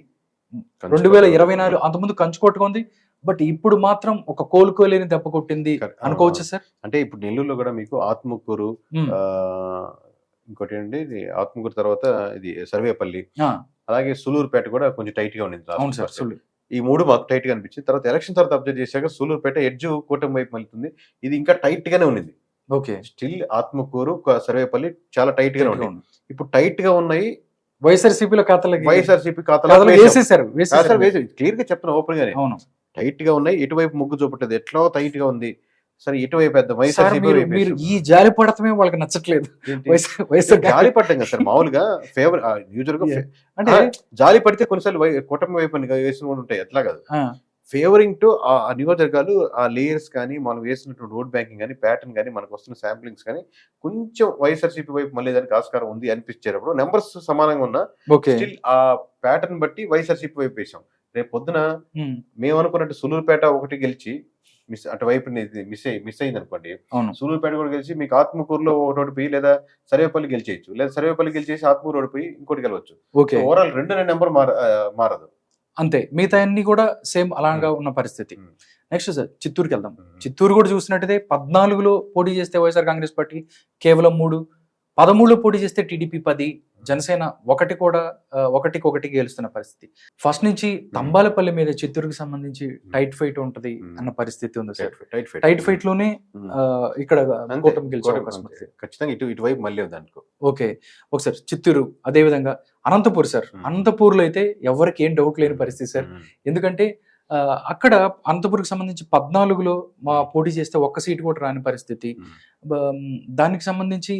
Speaker 1: 2024 అంతకుముందు కంచుకోటగా ఉంది, బట్ ఇప్పుడు మాత్రం ఒక కోలుకోలేని దెబ్బ కొట్టింది అనుకోవచ్చు సార్.
Speaker 2: అంటే ఇప్పుడు నెల్లూరులో కూడా మీకు ఆత్మకూరు, ఇంకోటి ఏంటి ఆత్మకూరు తర్వాత ఇది సర్వేపల్లి, అలాగే సులూరుపేట కూడా కొంచెం టైట్ గా ఉంది. ఈ 3 మాకు టైట్ గా అనిపించింది. తర్వాత ఎలక్షన్ తర్వాత అబ్జర్వ్ చేశాక సులూరుపేట ఎడ్జ్ కూటమి వైపు వెళ్తుంది, ఇది ఇంకా టైట్ గానే ఉండింది.
Speaker 1: ఓకే,
Speaker 2: స్టిల్ ఆత్మకూరు, సర్వేపల్లి చాలా టైట్ గానే ఉంది. ఇప్పుడు టైట్ గా ఉన్నాయి
Speaker 1: వైఎస్ఆర్సీపీ ఖాతాలో
Speaker 2: క్లియర్ గా చెప్తున్నా ఓపెన్ గానే, టైట్ గా ఉన్నాయి. ఎటువైపు మొగ్గు చూపట్టదు, ఎట్లా టైట్ గా ఉంది. సరే ఎటువైపు పెద్ద
Speaker 1: ఈ జాలి పడటమే వాళ్ళకి నచ్చట్లేదు.
Speaker 2: జాలి పడ్డం కదా సార్, మామూలుగా ఫేవర్ అంటే జాలి పడితే కొన్నిసార్లు కూటమి వైపు వేసిన కూడా ఉంటాయి, ఎట్లా కాదు. ఫేవరింగ్ టు ఆ నియోజకవర్గాలు, ఆ లేయర్స్ కానీ మనం వేసినటువంటి ఓట్ బ్యాంకింగ్ కానీ ప్యాటర్న్ కానీ మనకు వస్తున్న శాంప్లింగ్స్ కానీ కొంచెం వైఎస్ఆర్సీపీ వైపు మళ్ళీ దానికి ఆస్కారం ఉంది అనిపించేటప్పుడు నెంబర్స్ సమానంగా ఉన్నా స్టిల్ ఆ ప్యాటర్న్ బట్టి వైఎస్ఆర్సీపీ వైపు వేసాం. రేపు పొద్దున మేము అనుకున్నట్టు సులూరుపేట 1 గెలిచి అటువైపు మిస్ అయింది అనుకోండి, సులూరుపేట కూడా గెలిచి మీకు ఆత్మకూరులో ఒకటి పోయి, లేదా సర్వేపల్లి గెలిచేయచ్చు, లేదా సర్వేపల్లి గెలిచేసి ఆత్మకూరు ఓడిపోయి ఇంకోటి గెలవచ్చు. ఓవరాల్ 2 నెంబర్ మారదు.
Speaker 1: అంతే, మిగతా అన్ని కూడా సేమ్ అలాగా ఉన్న పరిస్థితి. నెక్స్ట్ సార్ చిత్తూరుకి వెళ్దాం. చిత్తూరు కూడా చూసినట్టయితే 14లో పోటీ చేస్తే వైఎస్ఆర్ కాంగ్రెస్ పార్టీ కేవలం 3, 13లో పోటీ చేస్తే టీడీపీ 10, జనసేన ఒకటికి గెలుస్తున్న పరిస్థితి. ఫస్ట్ నుంచి తంబాలపల్లి మీద చిత్తూరుకి సంబంధించి టైట్ ఫైట్ ఉంటది అన్న పరిస్థితి ఉంది సార్. టైట్ ఫైట్ లోనే ఇక్కడ కూటమి గెలిచే అవకాశం ఉంది.
Speaker 2: ఖచ్చితంగా ఇటువైపు మళ్ళీ దాంట్లో.
Speaker 1: ఓకే, ఒకసారి చిత్తూరు, అదే విధంగా అనంతపూర్ సార్. అనంతపూర్లో అయితే ఎవరికి ఏం డౌట్ లేని పరిస్థితి సార్. ఎందుకంటే అక్కడ అనంతపూర్కి సంబంధించి 14లో మా పోటీ చేస్తే ఒక్క సీటు కూడా రాని పరిస్థితి. దానికి సంబంధించి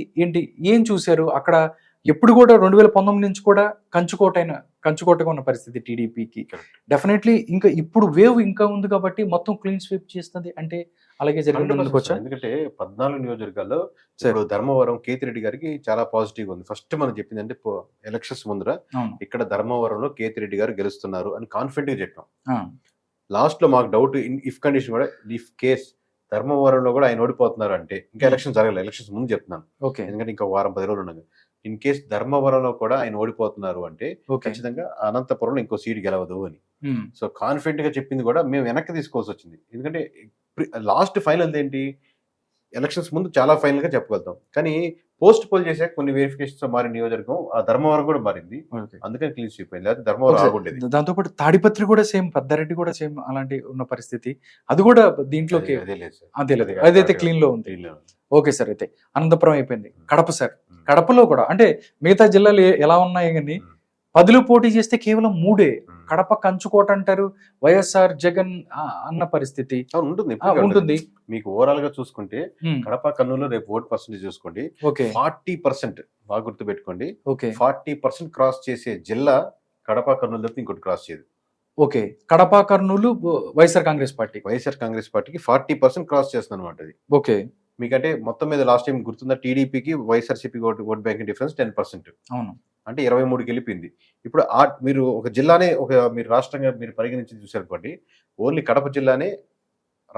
Speaker 1: ఏం చూశారు అక్కడ? ఎప్పుడు కూడా 2019 నుంచి కూడా కంచుకోటగా ఉన్న పరిస్థితి టీడీపీకి. డెఫినెట్లీ ఇంకా ఇప్పుడు వేవ్ ఇంకా ఉంది కాబట్టి మొత్తం క్లీన్ స్వీప్ చేస్తుంది అంటే అలాగే జరిగింది.
Speaker 2: ఎందుకంటే 14 నియోజకవర్గాల్లో ఇప్పుడు ధర్మవరం కేతిరెడ్డి గారికి చాలా పాజిటివ్ ఉంది. ఫస్ట్ మనం చెప్పింది అంటే ఎలక్షన్స్ ముందర ఇక్కడ ధర్మవరంలో కేతిరెడ్డి గారు గెలుస్తున్నారు అని కాన్ఫిడెంట్ గా చెప్పాం. లాస్ట్ లో మాకు డౌట్, ఇఫ్ కండిషన్ కూడా, ఇఫ్ కేస్ ధర్మవరంలో కూడా ఆయన ఓడిపోతున్నారు అంటే, ఇంకా ఎలక్షన్ జరగలేదు, ఎలక్షన్స్ ముందు చెప్తున్నాను, ఎందుకంటే ఇంకా వారం 10 రోజులు ఉన్నది. ఇన్ కేస్ ధర్మవరంలో కూడా ఆయన ఓడిపోతున్నారు అంటే ఖచ్చితంగా అనంతపురంలో ఇంకో సీట్ గెలవదు అని. సో కాన్ఫిడెంట్ గా చెప్పింది కూడా మేము వెనక్కి తీసుకోవాల్సి వచ్చింది. ఎందుకంటే లాస్ట్ ఫైనల్ ఏంటి, ఎలక్షన్స్ ముందు చాలా ఫైనల్ గా చెప్పగలుగుతాం, కానీ పోస్ట్ పోల్ చేసే కొన్ని వెరిఫికేషన్స్ మారిన నియోజకవర్గం ఆ ధర్మవరం కూడా మారింది, అందుకని క్లీన్ స్వీప్ అయింది. లేకపోతే ధర్మవరం ఆగుండేది.
Speaker 1: దాంతో పాటు తాడిపత్రి కూడా సేమ్, పెద్దారెడ్డి కూడా సేమ్ అలాంటి ఉన్న పరిస్థితి. అది కూడా దీంట్లోకి అదైతే క్లీన్ లో ఉంది. ఓకే సార్, అయితే అనంతపురం అయిపోయింది. కడప సార్, కడపలో కూడా అంటే మిగతా జిల్లాలు ఎలా ఉన్నాయి కానీ 10లో పోటీ చేస్తే కేవలం 3. కడప కంచుకోట అంటారు, వైఎస్ఆర్ జగన్ అన్న పరిస్థితి ఉంటుంది.
Speaker 2: మీకు ఓవరాల్ గా చూసుకుంటే కడప కర్నూలు రేపు ఓట్ పర్సెంటేజ్ చూసుకోండి, 40% బాగా గుర్తు పెట్టుకోండి. 40% క్రాస్ చేసే జిల్లా కడప కర్నూలు తప్ప ఇంకోటి క్రాస్ చేయదు.
Speaker 1: ఓకే, కడప కర్నూలు వైఎస్ఆర్ కాంగ్రెస్
Speaker 2: పార్టీకి 40% క్రాస్ చేస్తుంది అనమాట అది.
Speaker 1: ఓకే,
Speaker 2: మీకంటే మొత్తం మీద లాస్ట్ టైం గుర్తుందా, టీడీపీకి వైఎస్ఆర్సీపీ ఓట్ బ్యాంక్ డిఫరెన్స్ 10%.
Speaker 1: అవును,
Speaker 2: అంటే 23 గెలిపింది. ఇప్పుడు మీరు ఒక జిల్లానే మీరు రాష్ట్రంగా మీరు పరిగణించి చూసారనుకోండి, ఓన్లీ కడప జిల్లానే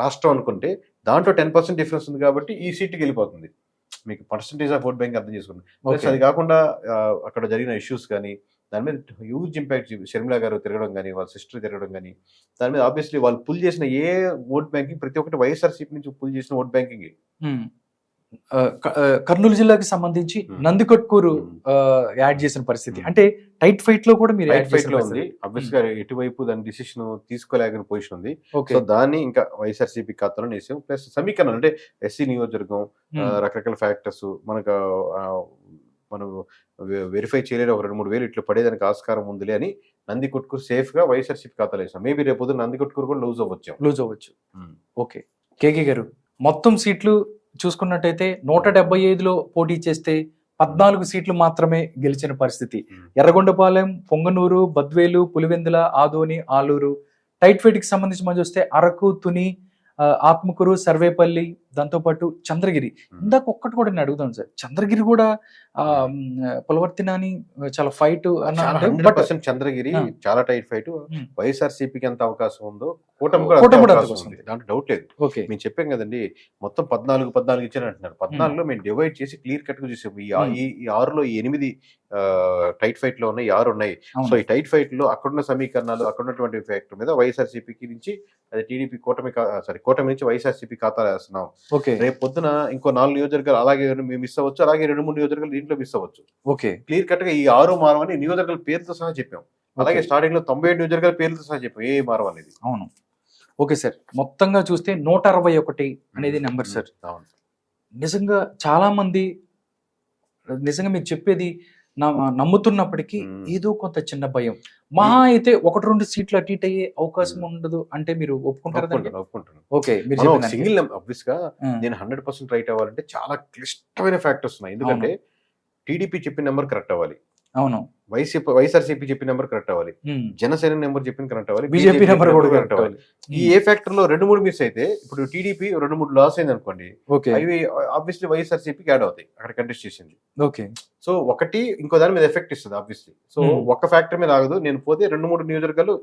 Speaker 2: రాష్ట్రం అనుకుంటే దాంట్లో 10% డిఫరెన్స్ ఉంది కాబట్టి ఈ సీట్కి వెళ్ళిపోతుంది. మీకు పర్సంటేజ్ ఆఫ్ ఓట్ బ్యాంక్ అర్థం చేసుకోండి. ప్లస్ అది కాకుండా అక్కడ జరిగిన ఇష్యూస్ కానీ దాని మీద హ్యూజ్ ఇంపాక్ట్, షర్మిలా గారు తిరగడం కానీ, వాళ్ళ సిస్టర్ తిరగడం కానీ, దాని మీద ఆబ్వియస్లీ వాళ్ళు పుల్ చేసిన ఏ ఓట్ బ్యాంకింగ్ ప్రతి ఒక్కటి వైఎస్ఆర్సీపీ నుంచి పుల్ చేసిన ఓట్ బ్యాంకింగ్.
Speaker 1: కర్నూలు జిల్లాకి సంబంధించి నందికొట్కూరు యాడ్ చేసిన పరిస్థితి, అంటే టైట్ ఫైట్ లో కూడా మీరు
Speaker 2: ఉంది. ఆబ్వియస్ గా ఎటువైపు దాని డిసిషన్ తీసుకోలేని పొజిషన్ ఉంది. సో దాన్ని ఇంకా వైఎస్ఆర్సీపీ ఖాతాలో వేసాం. ప్లస్ సమీకరణ అంటే ఎస్సీ నియోజకవర్గం, రకరకాల ఫ్యాక్టర్స్ మనం వెరిఫై చేయలేదు, ఒక 2-3 వేలు ఇట్లా పడేదానికి ఆస్కారం ఉందిలే అని నందికొట్కూరు సేఫ్ గా వైఎస్ఆర్సీపీ ఖాతాలో వేసాం. మేబీ రేపు పొద్దున్న నందికొట్కూరు కూడా లూజ్ అవ్వచ్చు.
Speaker 1: ఓకే, కేకే గారు, మొత్తం సీట్లు చూసుకున్నట్టయితే 175లో పోటీ చేస్తే 14 సీట్లు మాత్రమే గెలిచిన పరిస్థితి. ఎర్రగొండపాలెం, పొంగనూరు, బద్వేలు, పులివెందుల, ఆదోని, ఆలూరు. టైట్ ఫైట్ కి సంబంధించి మనం చూస్తే అరకు, తుని, ఆత్మకూరు, సర్వేపల్లి, దాంతోపాటు చంద్రగిరి. ఇందాక ఒక్కటి కూడా నేను అడుగుతాను సార్, చంద్రగిరి కూడా పులవర్తి నాని చాలా ఫైట్ అన్న.
Speaker 2: చంద్రగిరి చాలా టైట్ ఫైట్. వైఎస్ఆర్సీపీకి ఎంత అవకాశం ఉందో కూటమి కూడా దాంట్లో డౌట్ లేదు. మేము చెప్పాం కదండి, మొత్తం 14 ఇచ్చారంటున్నారు. 14లో మేము డివైడ్ చేసి క్లియర్ కట్ గా చూసాం. ఈ 6లో 8 టైట్ ఫైట్ లో ఉన్నాయి, 6 ఉన్నాయి. సో ఈ టైట్ ఫైట్ లో అక్కడున్న సమీకరణాలు, అక్కడ ఉన్నటువంటి ఫ్యాక్టర్ మీద వైఎస్ఆర్సీపీకి నుంచి అది టీడీపీ కూటమి నుంచి వైఎస్ఆర్సీపీ ఖాతా వేస్తున్నాం. రేపు పొద్దున ఇంకో 4 నియోజకవర్గాలు అలాగే మిస్ అవ్వచ్చు, అలాగే 2-3 నియోజకవర్గాలు దీంట్లో మిస్ అవ్వచ్చు. క్లియర్ కట్ గా ఈ 6 మారవని నియోజకవర్గాల పేరుతో సహా చెప్పాం. అలాగే స్టార్టింగ్ లో 97 నియోజకవర్గాల పేరుతో సహా చెప్పాం ఏ మారవ అనేది.
Speaker 1: అవును, ఓకే సార్, మొత్తంగా చూస్తే 161 అనేది నెంబర్ సార్. నిజంగా చాలా మంది నిజంగా మీరు చెప్పేది నమ్ముతున్నప్పటికీ ఏదో కొంత చిన్న భయం, మహా అయితే 1-2 సీట్లు అటు ఇటు అయ్యే అవకాశం ఉండదు అంటే మీరు ఒప్పుకుంటారు? ఓకే,
Speaker 2: సింగిల్ ఆబ్వియస్ గా నేను 100% రైట్ అవ్వాలంటే చాలా క్లిష్టమైన ఫ్యాక్టర్స్ ఉన్నాయి. ఎందుకంటే టీడీపీ చెప్పిన నెంబర్ కరెక్ట్ అవ్వాలి,
Speaker 1: అవును,
Speaker 2: వైఎస్ఆర్సీపీ చెప్పిన నెంబర్ కరెక్ట్ అవ్వాలి, జనసేన నెంబర్ చెప్పిన కరెక్ట్ అవ్వాలి,
Speaker 1: బీజేపీ నెంబర్ కూడా కరెక్ట్ అవ్వాలి.
Speaker 2: ఈ ఏ ఫ్యాక్టర్ లో 2-3 మిస్ అయితే ఇప్పుడు టీడీపీ 2-3 లాస్ అయింది అనుకోండి, అవి ఆబ్వియస్లీ వైఎస్ఆర్సీపీకి యాడ్ అవుతాయి అక్కడ కంటెస్ట్ చేసింది.
Speaker 1: ఓకే, సో
Speaker 2: ఒకటి ఇంకో దాని మీద ఎఫెక్ట్ ఇస్తుంది ఆబ్వియస్లీ. సో ఒక ఫ్యాక్టర్ మీద ఆగదు, నేను పోతే 2-3 నియోజకవర్గాలు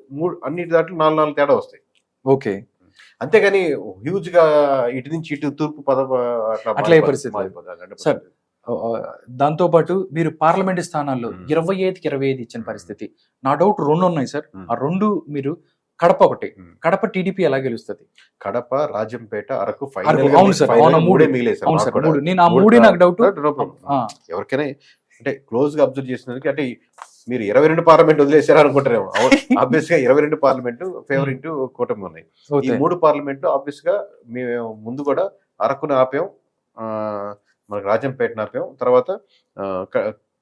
Speaker 2: అన్నిటి దాంట్లో 4 తేడా వస్తాయి.
Speaker 1: ఓకే,
Speaker 2: అంతేగాని హ్యూజ్ గా ఇటు నుంచి ఇటు తూర్పు
Speaker 1: అట్లా పరిస్థితి. దాంతో పాటు మీరు పార్లమెంట్ స్థానాల్లో
Speaker 2: మ్మ్.
Speaker 1: 25కి 25 ఇచ్చిన
Speaker 2: మ్మ్.
Speaker 1: పరిస్థితి. నా డౌట్ 2 ఉన్నాయి సార్.
Speaker 2: మ్మ్.
Speaker 1: ఆ 2 మీరు కడప ఒకటి,
Speaker 2: మ్మ్.
Speaker 1: కడప టీడీపీ ఎలా గెలుస్తుంది?
Speaker 2: కడప, రాజంపేట, అరకు
Speaker 1: అవును సార్, అవును,
Speaker 2: మూడే
Speaker 1: 3.
Speaker 2: మిగిలేదు సార్.
Speaker 1: అవును
Speaker 2: మాకు
Speaker 1: సార్,
Speaker 2: కూడా
Speaker 1: 3. నేను ఆ 3
Speaker 2: మూడు-
Speaker 1: నాకు డౌట్.
Speaker 2: no problem. ఎవరికైనా అంటే క్లోజ్ గా అబ్జర్వ్ చేసినందుకు అంటే మీరు 22 పార్లమెంట్ వదిలేశారు అనుకుంటారేమో. ఆబ్వియస్ గా 22 పార్లమెంట్ ఫేవర్ ఇంటూ కూటమి ఉన్నాయి. ఈ 3 పార్లమెంట్ ఆబ్వియస్ గా మేము ముందు కూడా అరకును ఆపాం, ఆ, మనకు రాజంపేటను ఆపాం, తర్వాత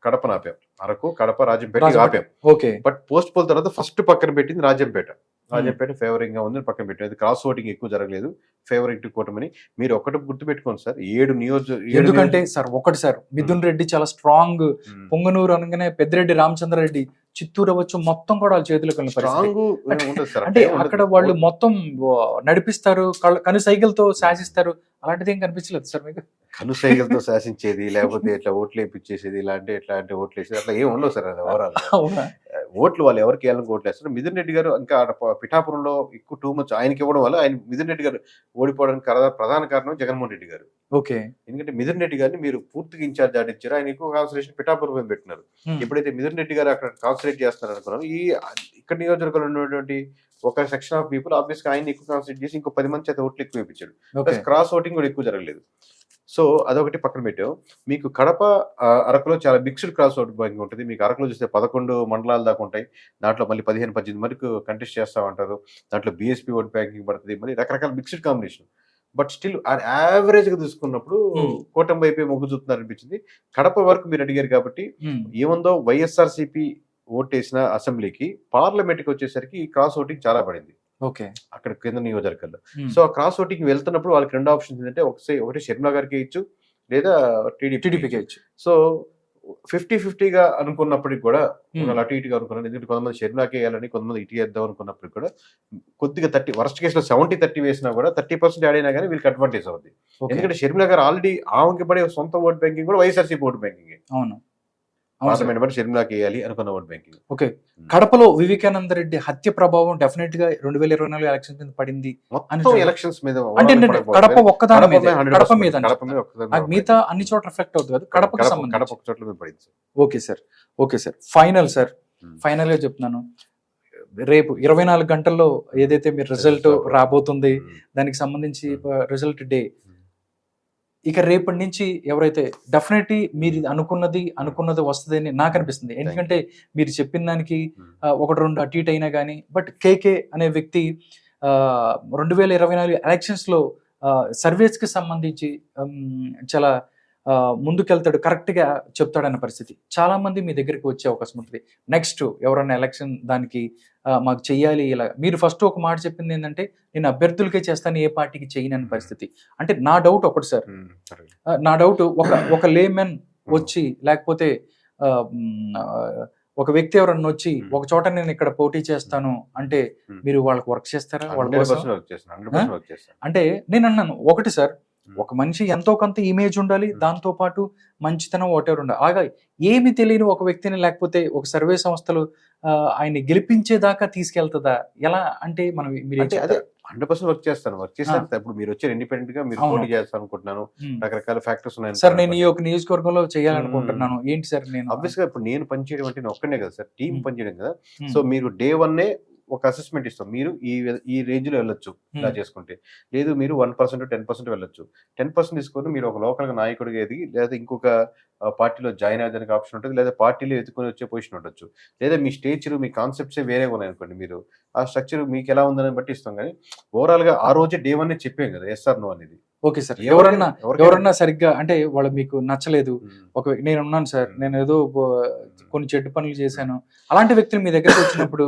Speaker 2: కడపను ఆపాం. అరకు, కడప, రాజంపేట ఆపాం.
Speaker 1: ఓకే.
Speaker 2: బట్ పోస్ట్ పోల్ తర్వాత ఫస్ట్ పక్కన పెట్టింది రాజంపేట. రాజంపేట ఫేవరింగ్ గా ఉంది పక్కన పెట్టింది. క్రాస్ ఓటింగ్ ఎక్కువ జరగలేదు, ఫేవరింగ్ టు కూటమిని. మీరు ఒకటి గుర్తుపెట్టుకోండి సార్, 7
Speaker 1: ఎందుకంటే సార్ ఒకటి సార్, మిథున్ రెడ్డి చాలా స్ట్రాంగ్. పొంగనూరు అనగానే పెద్దిరెడ్డి రామచంద్రరెడ్డి, చిత్తూరు అవ్వచ్చు, మొత్తం కూడా వాళ్ళ చేతిలోకి వెళ్ళిన పరిస్థితి. అంటే అక్కడ వాళ్ళు మొత్తం నడిపిస్తారు, కను సైకిల్తో శాసిస్తారు. అలాంటిది ఏం కనిపించలేదు సార్ మీకు?
Speaker 2: కను సైకిల్తో శాసించేది, లేకపోతే ఇట్లా ఓట్లు వేయించేసేది, ఇట్లాంటి ఓట్లు వేసేది అట్లా ఏం ఉండవు సార్. అది ఓవరాల్ ఓట్లు వాళ్ళు ఎవరికి వేయాలని ఓట్లు వేస్తారు. మిథున్ రెడ్డి గారు ఇంకా పిఠాపురంలో ఎక్కువ టూ మచ్ ఆయనకి ఇవ్వడం వల్ల ఆయన మిథున్ రెడ్డి గారు ఓడిపోవడానికి ప్రధాన కారణం జగన్మోహన్ రెడ్డి గారు.
Speaker 1: ఓకే.
Speaker 2: ఎందుకంటే మిథున్ రెడ్డి గారిని మీరు పూర్తిగా ఇన్ఛార్జ్ ఆడించారు, ఆయన ఎక్కువ కాన్సన్ట్రేషన్ పిఠాపురం మీద పెట్టినారు. ఎప్పుడైతే మిథున్ రెడ్డి గారు అక్కడ కాన్సన్ట్రేట్ చేస్తున్నారు అనుకున్నాం, ఈ ఇక్కడ నియోజకవర్గంలో ఉన్నటువంటి ఒక సెక్షన్ ఆఫ్ పీపుల్ ఆబ్వియస్ గా ఆయన ఎక్కువ కాన్సన్ట్రేట్ చేసి ఇంకో 10 మంది చేత ఓట్లు ఎక్కువ వేయించాడు. ప్లస్ క్రాస్ ఓటింగ్ కూడా ఎక్కువ జరగలేదు. సో అదొకటి పక్కన పెట్టాం. మీకు కడప, అరకులో చాలా మిక్స్డ్ క్రాస్ ఓట్ బ్యాంకింగ్ ఉంటుంది. మీకు అరకులో చూస్తే 11 మండలాల దాకా ఉంటాయి. దాంట్లో మళ్ళీ 15-18 వరకు కంటెస్ట్ చేస్తామంటారు. దాంట్లో బీఎస్పీ ఓట్ బ్యాంకింగ్ పడుతుంది, మళ్ళీ రకరకాల mixed combination. But still average గా చూసుకున్నప్పుడు కూటమి వైపే మొగ్గు చూస్తున్నారు అనిపించింది. కడప వరకు మీరు అడిగారు కాబట్టి ఏముందో వైఎస్ఆర్సీపీ ఓటేసిన అసెంబ్లీకి పార్లమెంట్కి వచ్చేసరికి క్రాస్ ఓటింగ్ చాలా పడింది.
Speaker 1: ఓకే.
Speaker 2: అక్కడ కేంద్ర నియోజకవర్గాల్లో. సో ఆ క్రాస్ ఓటింగ్ వెళ్తున్నప్పుడు వాళ్ళకి 2 ఆప్షన్స్ ఏంటంటే, ఒకటి షర్మిలా గారికి ఇచ్చు, లేదా టీడీపీకి ఇచ్చు. సో 50-50గా అనుకున్నప్పటికి కూడా అటు ఇటుగా అనుకున్నాను. ఎందుకంటే కొంతమంది షర్మిలాకి వేయాలని, కొంతమంది ఇటు వేద్దాం అనుకున్నప్పటికి కూడా కొద్దిగా 30 వర్స్ట్ కేసులో 70-30 వేసినా కూడా 30% యాడ్ అయినా కానీ వీళ్ళకి అడ్వాంటేజ్ అవుతుంది. ఎందుకంటే షర్మిలా గారు ఆల్రెడీ ఆమెకి పడే సొంత ఓట్ బ్యాంకింగ్ కూడా వైఎస్ఆర్సీపీ ఓట్ బ్యాంకింగ్.
Speaker 1: అవును.
Speaker 2: పార్లమెంట్ బట్టి షర్మిలాకి వేయాలి అనుకున్న ఓట్ బ్యాంకింగ్.
Speaker 1: ఓకే. కడపలో వివేకానంద రెడ్డి హత్య ప్రభావం డెఫినెట్ గా 2024 ఎలక్షన్స్ మీద పడింది.
Speaker 2: మొత్తం ఎలక్షన్స్ మీద
Speaker 1: అంటే కడప ఒక్కదాని మీద, కడప మీద, మిగతా అన్ని చోట్ల రిఫ్లెక్ట్ అవుతుంది కదా, కడపకు సంబంధించి
Speaker 2: కడప ఒక చోట్ల మీద పడింది.
Speaker 1: Okay sir, okay sir. Final sir, final గా చెప్తున్నాను, రేపు 24 గంటల్లో ఏదైతే మీరు రిజల్ట్ రాబోతుంది దానికి సంబంధించి రిజల్ట్ డే, ఇక రేపటి నుంచి ఎవరైతే డెఫినెట్లీ మీరు అనుకున్నది వస్తుందని నాకు అనిపిస్తుంది. ఎందుకంటే మీరు చెప్పిన దానికి 1-2 అటు ఇటు అయినా కానీ, బట్ కేకే అనే వ్యక్తి 2024 ఎలక్షన్స్ లో సర్వేస్ కి సంబంధించి చాలా ముందుకెళ్తాడు, కరెక్ట్ గా చెప్తాడన్న పరిస్థితి. చాలా మంది మీ దగ్గరికి వచ్చే అవకాశం ఉంటుంది. నెక్స్ట్ ఎవరైనా ఎలక్షన్ దానికి మాకు చెయ్యాలి ఇలా, మీరు ఫస్ట్ ఒక మాట చెప్పింది ఏంటంటే నేను అభ్యర్థులకే చేస్తాను, ఏ పార్టీకి చేయనని పరిస్థితి. అంటే నా డౌట్ ఒకటి సార్, నా డౌట్ ఒక లేమెన్ వచ్చి, లేకపోతే ఒక వ్యక్తి ఎవరన్నా వచ్చి ఒక చోట నేను ఇక్కడ పోటీ చేస్తాను అంటే మీరు వాళ్ళకి వర్క్ చేస్తారా? వాళ్ళ కోసం అంటే నేను అన్నాను ఒకటి సార్, ఒక మనిషి ఎంతో కొంత ఇమేజ్ ఉండాలి, దాంతో పాటు మంచితనం ఒకటెవరు ఉండాలి. అలాగా ఏమి తెలియని ఒక వ్యక్తిని, లేకపోతే ఒక సర్వే సంస్థలు ఆయన్ని గెలిపించేదాకా తీసుకెళ్తుందా ఎలా? అంటే మనం
Speaker 2: అదే 100% వర్క్ చేస్తాను. ఇప్పుడు మీరు వచ్చారు ఇండిపెండెంట్ గా, మీరు పోటీ చేస్తాను అనుకుంటున్నాను, రకరకాల ఫ్యాక్టర్స్ ఉన్నాయి
Speaker 1: సార్. నేను ఈ ఒక నియోజకవర్గంలో చేయాలనుకుంటున్నాను, ఏంటి సార్? నేను
Speaker 2: ఆబ్వియస్ గా ఇప్పుడు నేను పనిచేయడం అంటే ఒక్కనే కదా సార్, టీం పనిచేయడం కదా. సో మీరు డే 1 ఒక అసెస్మెంట్ ఇస్తాం, మీరు ఈ రేంజ్ లో వెళ్ళొచ్చు ఇలా చేసుకుంటే, లేదు మీరు 1% 10% వెళ్ళొచ్చు. 10% తీసుకొని మీరు ఒక లోకల్ నాయకుడిగా ఎదిగి, లేదా ఇంకొక పార్టీలో జాయిన్ అయ్యేదానికి ఆప్షన్ ఉంటుంది, లేదా పార్టీలో ఎత్తుకొని వచ్చే పొజిషన్ ఉండొచ్చు, లేదా మీ స్టేచర్, మీ కాన్సెప్ట్సే వేరే ఉన్నాయి అనుకోండి, మీరు ఆ స్ట్రక్చర్ మీకు ఎలా ఉందని బట్టి ఇస్తాం. కానీ ఓవరాల్ గా ఆ రోజే డే 1 చెప్పాం కదా ఎస్ ఆర్ నో అనేది.
Speaker 1: Okay sir. ఎవరన్నా సరిగ్గా అంటే వాళ్ళు మీకు నచ్చలేదు, నేను ఉన్నాను సార్, నేను ఏదో కొన్ని చెడ్డ పనులు చేశాను, అలాంటి వ్యక్తులు మీ దగ్గరకు వచ్చినప్పుడు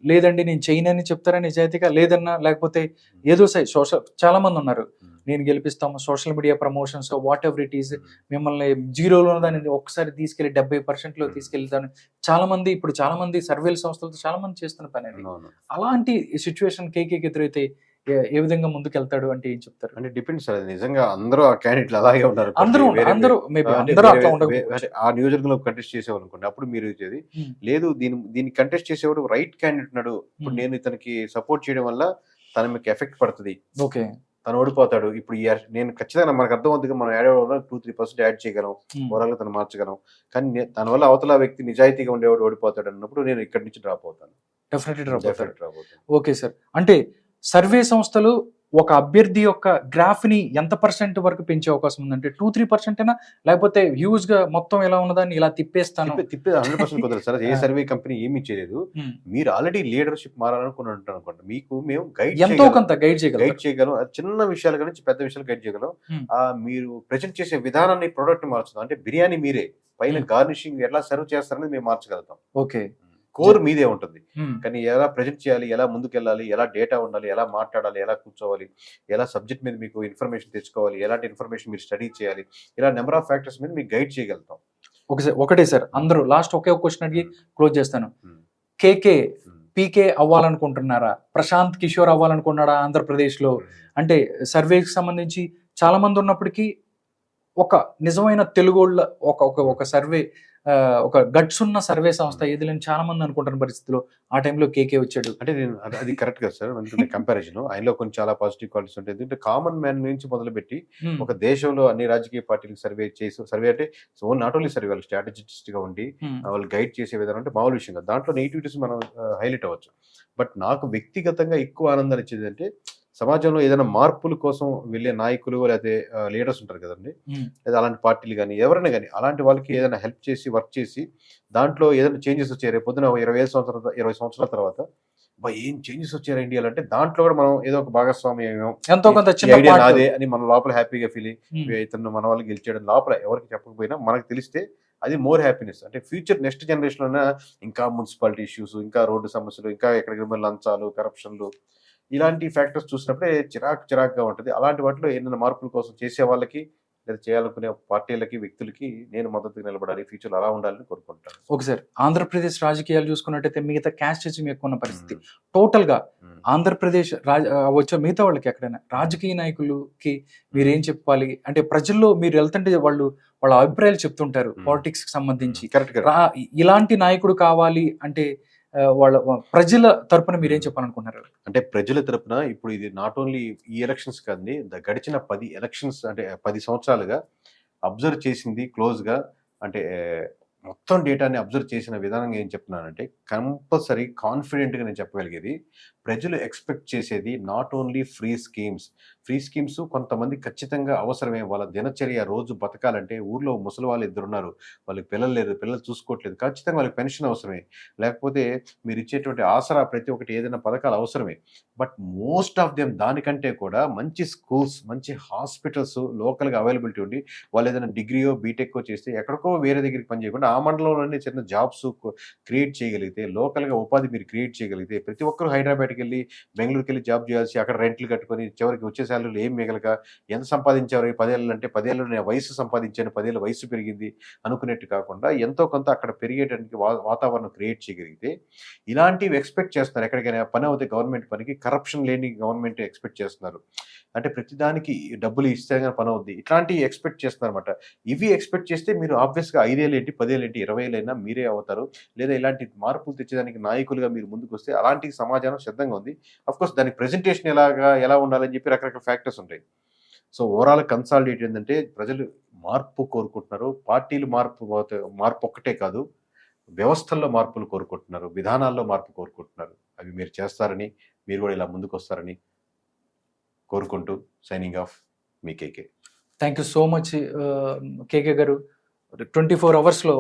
Speaker 1: లేదండి నేను చేయనని చెప్తారా నిజాయితీగా? లేదన్నా లేకపోతే ఏదో సోషల్, చాలా మంది ఉన్నారు, నేను గెలిపిస్తాము, social media promotions, whatever it is, మిమ్మల్ని జీరోలో దాన్ని ఒకసారి తీసుకెళ్లి 70% తీసుకెళ్తాను. ఇప్పుడు చాలా మంది సర్వేల సంస్థలతో చాలా మంది చేస్తున్న పని అది. అలాంటి సిచ్యువేషన్ కేకేకి ఎదురైతే ఏ విధంగా ముందుకెళ్తాడు అంటే ఏం చెప్తారు?
Speaker 2: అంటే డిపెండ్స్ సార్, నిజంగా అందరూ ఆ క్యాండిడేట్లు అలాగే ఉన్నారు,
Speaker 1: అందరూ
Speaker 2: ఆ నియోజకవర్గంలో కంటెస్ట్ చేసేవాళ్ళు అనుకోండి, అప్పుడు మీరు ఇచ్చేది లేదు, దీన్ని కంటెస్ట్ చేసేవాడు రైట్ క్యాండిడేట్ ఉన్నాడు, ఇప్పుడు నేను ఇతనికి సపోర్ట్ చేయడం వల్ల తన మీకు ఎఫెక్ట్ పడుతుంది,
Speaker 1: ఓకే,
Speaker 2: తను ఓడిపోతాడు. ఇప్పుడు నేను ఖచ్చితంగా మనకు అర్థమవుతుంది, మనం యాడ్ అవ్వడం 2-3% యాడ్ చేయగలం, ఓవరాల్గా తను మార్చగలం. కానీ దానివల్ల అవతల వ్యక్తి నిజాయితీగా ఉండేవాడు ఓడిపోతాడు అన్నప్పుడు నేను ఇక్కడి నుంచి డ్రాప్ అవుతాను.
Speaker 1: డెఫినెట్లీ డ్రాప్ అవుతాడు. ఓకే సార్, అంటే సర్వే సంస్థలు ఒక అభ్యర్థి యొక్క గ్రాఫ్ ని ఎంత % వరకు పెంచే అవకాశం ఉందంటే 2-3% అయినా, లేకపోతే హ్యూజ్ గా మొత్తం ఎలా ఉన్నదాన్ని ఇలా తిప్పేస్తాను?
Speaker 2: 100% కుదరదు సార్. ఏ సర్వే కంపెనీ ఏమీ చేయలేదు. మీరు ఆల్రెడీ లీడర్షిప్ మారాలనుకుని ఉంటారు అనుకోండి, మీకు మేము
Speaker 1: ఎంతో కొంత గైడ్
Speaker 2: చేయగలం. చిన్న విషయాల నుంచి పెద్ద విషయాలు గైడ్ చేయగలం. మీరు ప్రెజెంట్ చేసే విధానాన్ని, ప్రొడక్ట్ మార్చడం, అంటే బిర్యానీ మీరే, పైన గార్నిషింగ్ ఎలా సర్వ్ చేస్తారనేది మేము మార్చగలుగుతాం.
Speaker 1: ఓకే,
Speaker 2: కోర్ మీదే ఉంటుంది. కానీ ఎలా ప్రజెంట్ చేయాలి, ఎలా ముందుకెళ్ళాలి, ఎలా డేటా ఉండాలి, ఎలా మాట్లాడాలి, ఎలా కూర్చోవాలి, ఎలా సబ్జెక్ట్ మీద మీకు ఇన్ఫర్మేషన్ తెచ్చుకోవాలి, ఎలాంటి ఇన్ఫర్మేషన్ మీరు స్టడీ చేయాలి, ఇలా నెంబర్ ఆఫ్ ఫ్యాక్టర్స్ మీద మీకు గైడ్ చేయగలుగుతాం.
Speaker 1: ఒకటే సార్, అందరూ లాస్ట్ ఒకే ఒక క్వశ్చన్ అడిగి క్లోజ్ చేస్తాను. కేకే పీకే అవ్వాలనుకుంటున్నారా? ప్రశాంత్ కిషోర్ అవ్వాలనుకున్నాడా ఆంధ్రప్రదేశ్ లో? అంటే సర్వేకి సంబంధించి చాలా మంది ఉన్నప్పటికీ ఒక నిజమైన తెలుగోళ్ళ ఒక సర్వే, ఒక గట్స్ ఉన్న సర్వే సంస్థ ఏది లేని చాలా మంది అనుకుంటున్న పరిస్థితిలో ఆ టైంలో కేకే వచ్చాడు.
Speaker 2: అంటే నేను అది కరెక్ట్ కదా సార్, అనుకునే కంపారిజన్ ఆయనలో కొంచెం చాలా పాజిటివ్ క్వాలిటీస్ ఉంటాయి. ఎందుకంటే కామన్ మ్యాన్ నుంచి మొదలుపెట్టి ఒక దేశంలో అన్ని రాజకీయ పార్టీలకు సర్వే అంటే నాట్ ఓన్లీ సర్వే, వాళ్ళు స్ట్రాటజిస్ట్ గా ఉండి వాళ్ళు గైడ్ చేసే విధానం అంటే మామూలు విషయం కాదు. దాంట్లో నెగిటివిటీస్ మనం హైలైట్ అవ్వచ్చు. బట్ నాకు వ్యక్తిగతంగా ఎక్కువ ఆనందాన్ని ఇచ్చేది అంటే సమాజంలో ఏదైనా మార్పుల కోసం వెళ్ళే నాయకులు లేకపోతే లీడర్స్ ఉంటారు కదండి, లేదా అలాంటి పార్టీలు కానీ ఎవరైనా కానీ అలాంటి వాళ్ళకి ఏదైనా హెల్ప్ చేసి వర్క్ చేసి దాంట్లో ఏదైనా చేంజెస్ వచ్చాయి, రేపు పొద్దున 20 సంవత్సరాల తర్వాత ఏం చేంజెస్ వచ్చారు ఇండియాలో అంటే దాంట్లో కూడా మనం ఏదో ఒక భాగస్వామ్యం,
Speaker 1: ఎంతో కొంత
Speaker 2: ఐడియా నాదే అని మన లోపల హ్యాపీగా ఫీల్ అయ్యి ఇతను మన వాళ్ళు గెలిచేయడం లోపల ఎవరికి చెప్పకపోయినా మనకు తెలిస్తే అది మోర్ హ్యాపీనెస్. అంటే ఫ్యూచర్ నెక్స్ట్ జనరేషన్ లోనే ఇంకా మున్సిపాలిటీ ఇష్యూస్, ఇంకా రోడ్డు సమస్యలు, ఇంకా ఎక్కడికి లంచాలు, కరప్షన్లు, ఇలాంటి ఫ్యాక్టర్స్ చూసినప్పుడే చిరాకుగా ఉంటుంది. అలాంటి వాటిలో ఏదైనా మార్పుల కోసం చేసే వాళ్ళకి లేదా చేయాలనుకునే పార్టీలకి, వ్యక్తులకి నేను మద్దతుగా నిలబడాలి, ఫ్యూచర్ అలా ఉండాలని కోరుకుంటాను.
Speaker 1: ఓకే సార్, ఆంధ్రప్రదేశ్ రాజకీయాలు చూసుకున్నట్టయితే మిగతా క్యాస్టిజం ఎక్కువ ఉన్న పరిస్థితి. టోటల్ గా ఆంధ్రప్రదేశ్ వచ్చే మిగతా వాళ్ళకి ఎక్కడైనా రాజకీయ నాయకులకి మీరేం చెప్పాలి అంటే, ప్రజల్లో మీరు వెళ్తుంటే వాళ్ళ అభిప్రాయాలు చెప్తుంటారు పాలిటిక్స్ కి సంబంధించి, ఇలాంటి నాయకుడు కావాలి అంటే వాళ్ళ ప్రజల తరపున మీరేం చెప్పాలనుకుంటున్నారు?
Speaker 2: అంటే ప్రజల తరపున ఇప్పుడు ఇది నాట్ ఓన్లీ ఈ ఎలక్షన్స్ కాదండి, గడిచిన 10 ఎలక్షన్స్ అంటే 10 సంవత్సరాలుగా అబ్జర్వ్ చేసింది క్లోజ్ గా, అంటే మొత్తం డేటాని అబ్జర్వ్ చేసిన విధానంగా ఏం చెప్తున్నానంటే కంపల్సరీ కాన్ఫిడెంట్గా నేను చెప్పగలిగేది, ప్రజలు ఎక్స్పెక్ట్ చేసేది నాట్ ఓన్లీ ఫ్రీ స్కీమ్స్ కొంతమంది ఖచ్చితంగా అవసరమే. వాళ్ళ దినచర్య రోజు బతకాలంటే, ఊర్లో ముసలి వాళ్ళు 2 ఉన్నారు, వాళ్ళకి పిల్లలు లేరు, పిల్లలు చూసుకోవట్లేదు, ఖచ్చితంగా వాళ్ళకి పెన్షన్ అవసరమే, లేకపోతే మీరు ఇచ్చేటువంటి ఆసరా ప్రతి ఒక్కటి ఏదైనా పథకాలు అవసరమే. బట్ మోస్ట్ ఆఫ్ దెమ్ దానికంటే కూడా మంచి స్కూల్స్, మంచి హాస్పిటల్స్ లోకల్గా అవైలబిలిటీ ఉండి, వాళ్ళు ఏదైనా డిగ్రీయో బీటెక్కో చేస్తే ఎక్కడికో వేరే దగ్గరికి పని చేయకుండా ఆ మండలంలోనే చిన్న జాబ్స్ క్రియేట్ చేయగలిగితే, లోకల్గా ఉపాధి మీరు క్రియేట్ చేయగలిగితే, ప్రతి ఒక్కరు హైదరాబాద్కి వెళ్ళి బెంగళూరుకి వెళ్ళి జాబ్ చేయాల్సి అక్కడ రెంట్లు కట్టుకొని చివరికి వచ్చే శాలరీలు ఏం మిగలక ఎంత సంపాదించారు ఈ 10 ఏళ్ళు అంటే 10 ఏళ్ళు నేను వయసు సంపాదించాను, 10 ఏళ్ళ వయసు పెరిగింది అనుకునేట్టు కాకుండా ఎంతో కొంత అక్కడ పెరిగేటానికి వాతావరణం క్రియేట్ చేయగలిగితే, ఇలాంటివి ఎక్స్పెక్ట్ చేస్తున్నారు. ఎక్కడికైనా పని అవుతే గవర్నమెంట్ పనికి కరప్షన్ లేని గవర్నమెంట్ ఎక్స్పెక్ట్ చేస్తున్నారు. అంటే ప్రతిదానికి డబ్బులు ఇస్తే పని అవుద్ది, ఇట్లాంటివి ఎక్స్పెక్ట్ చేస్తున్నారు అనమాట. ఇవి ఎక్స్పెక్ట్ చేస్తే మీరు ఆబ్వియస్గా 5 ఏళ్ళు ఏంటి, 10 ఏళ్ళు ఏంటి, 20 ఏళ్ళైనా మీరే అవుతారు. లేదా ఇలాంటి మార్పులు తెచ్చేదానికి నాయకులుగా మీరు ముందుకు వస్తే అలాంటి సమాజం సిద్ధంగా ఉంది. అఫ్కోర్స్ దానికి ప్రెజెంటేషన్ ఎలా ఉండాలని చెప్పి రకరకాల ఫ్యాక్టర్స్ ఉంటాయి. సో ఓవరాల్ కన్సాలిడేట్ ఏంటంటే ప్రజలు మార్పు కోరుకుంటున్నారు. పార్టీలు మార్పు ఒక్కటే కాదు, వ్యవస్థల్లో మార్పులు కోరుకుంటున్నారు, విధానాల్లో మార్పు కోరుకుంటున్నారు. అవి మీరు చేస్తారని, మీరు కూడా ఇలా ముందుకు వస్తారని కోరుకుంటూ సైనింగ్ ఆఫ్, మీ KK.
Speaker 1: Thank you so much KK garu. 24 అవర్స్లో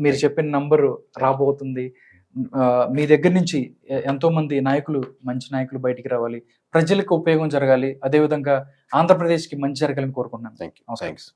Speaker 1: మీరు చెప్పిన నంబరు రాబోతుంది. మీ దగ్గర నుంచి ఎంతో మంది మంచి నాయకులు బయటికి రావాలి, ప్రజలకు ఉపయోగం జరగాలి, అదేవిధంగా ఆంధ్రప్రదేశ్కి మంచి జరగాలని కోరుకుంటున్నాను.
Speaker 2: థ్యాంక్స్.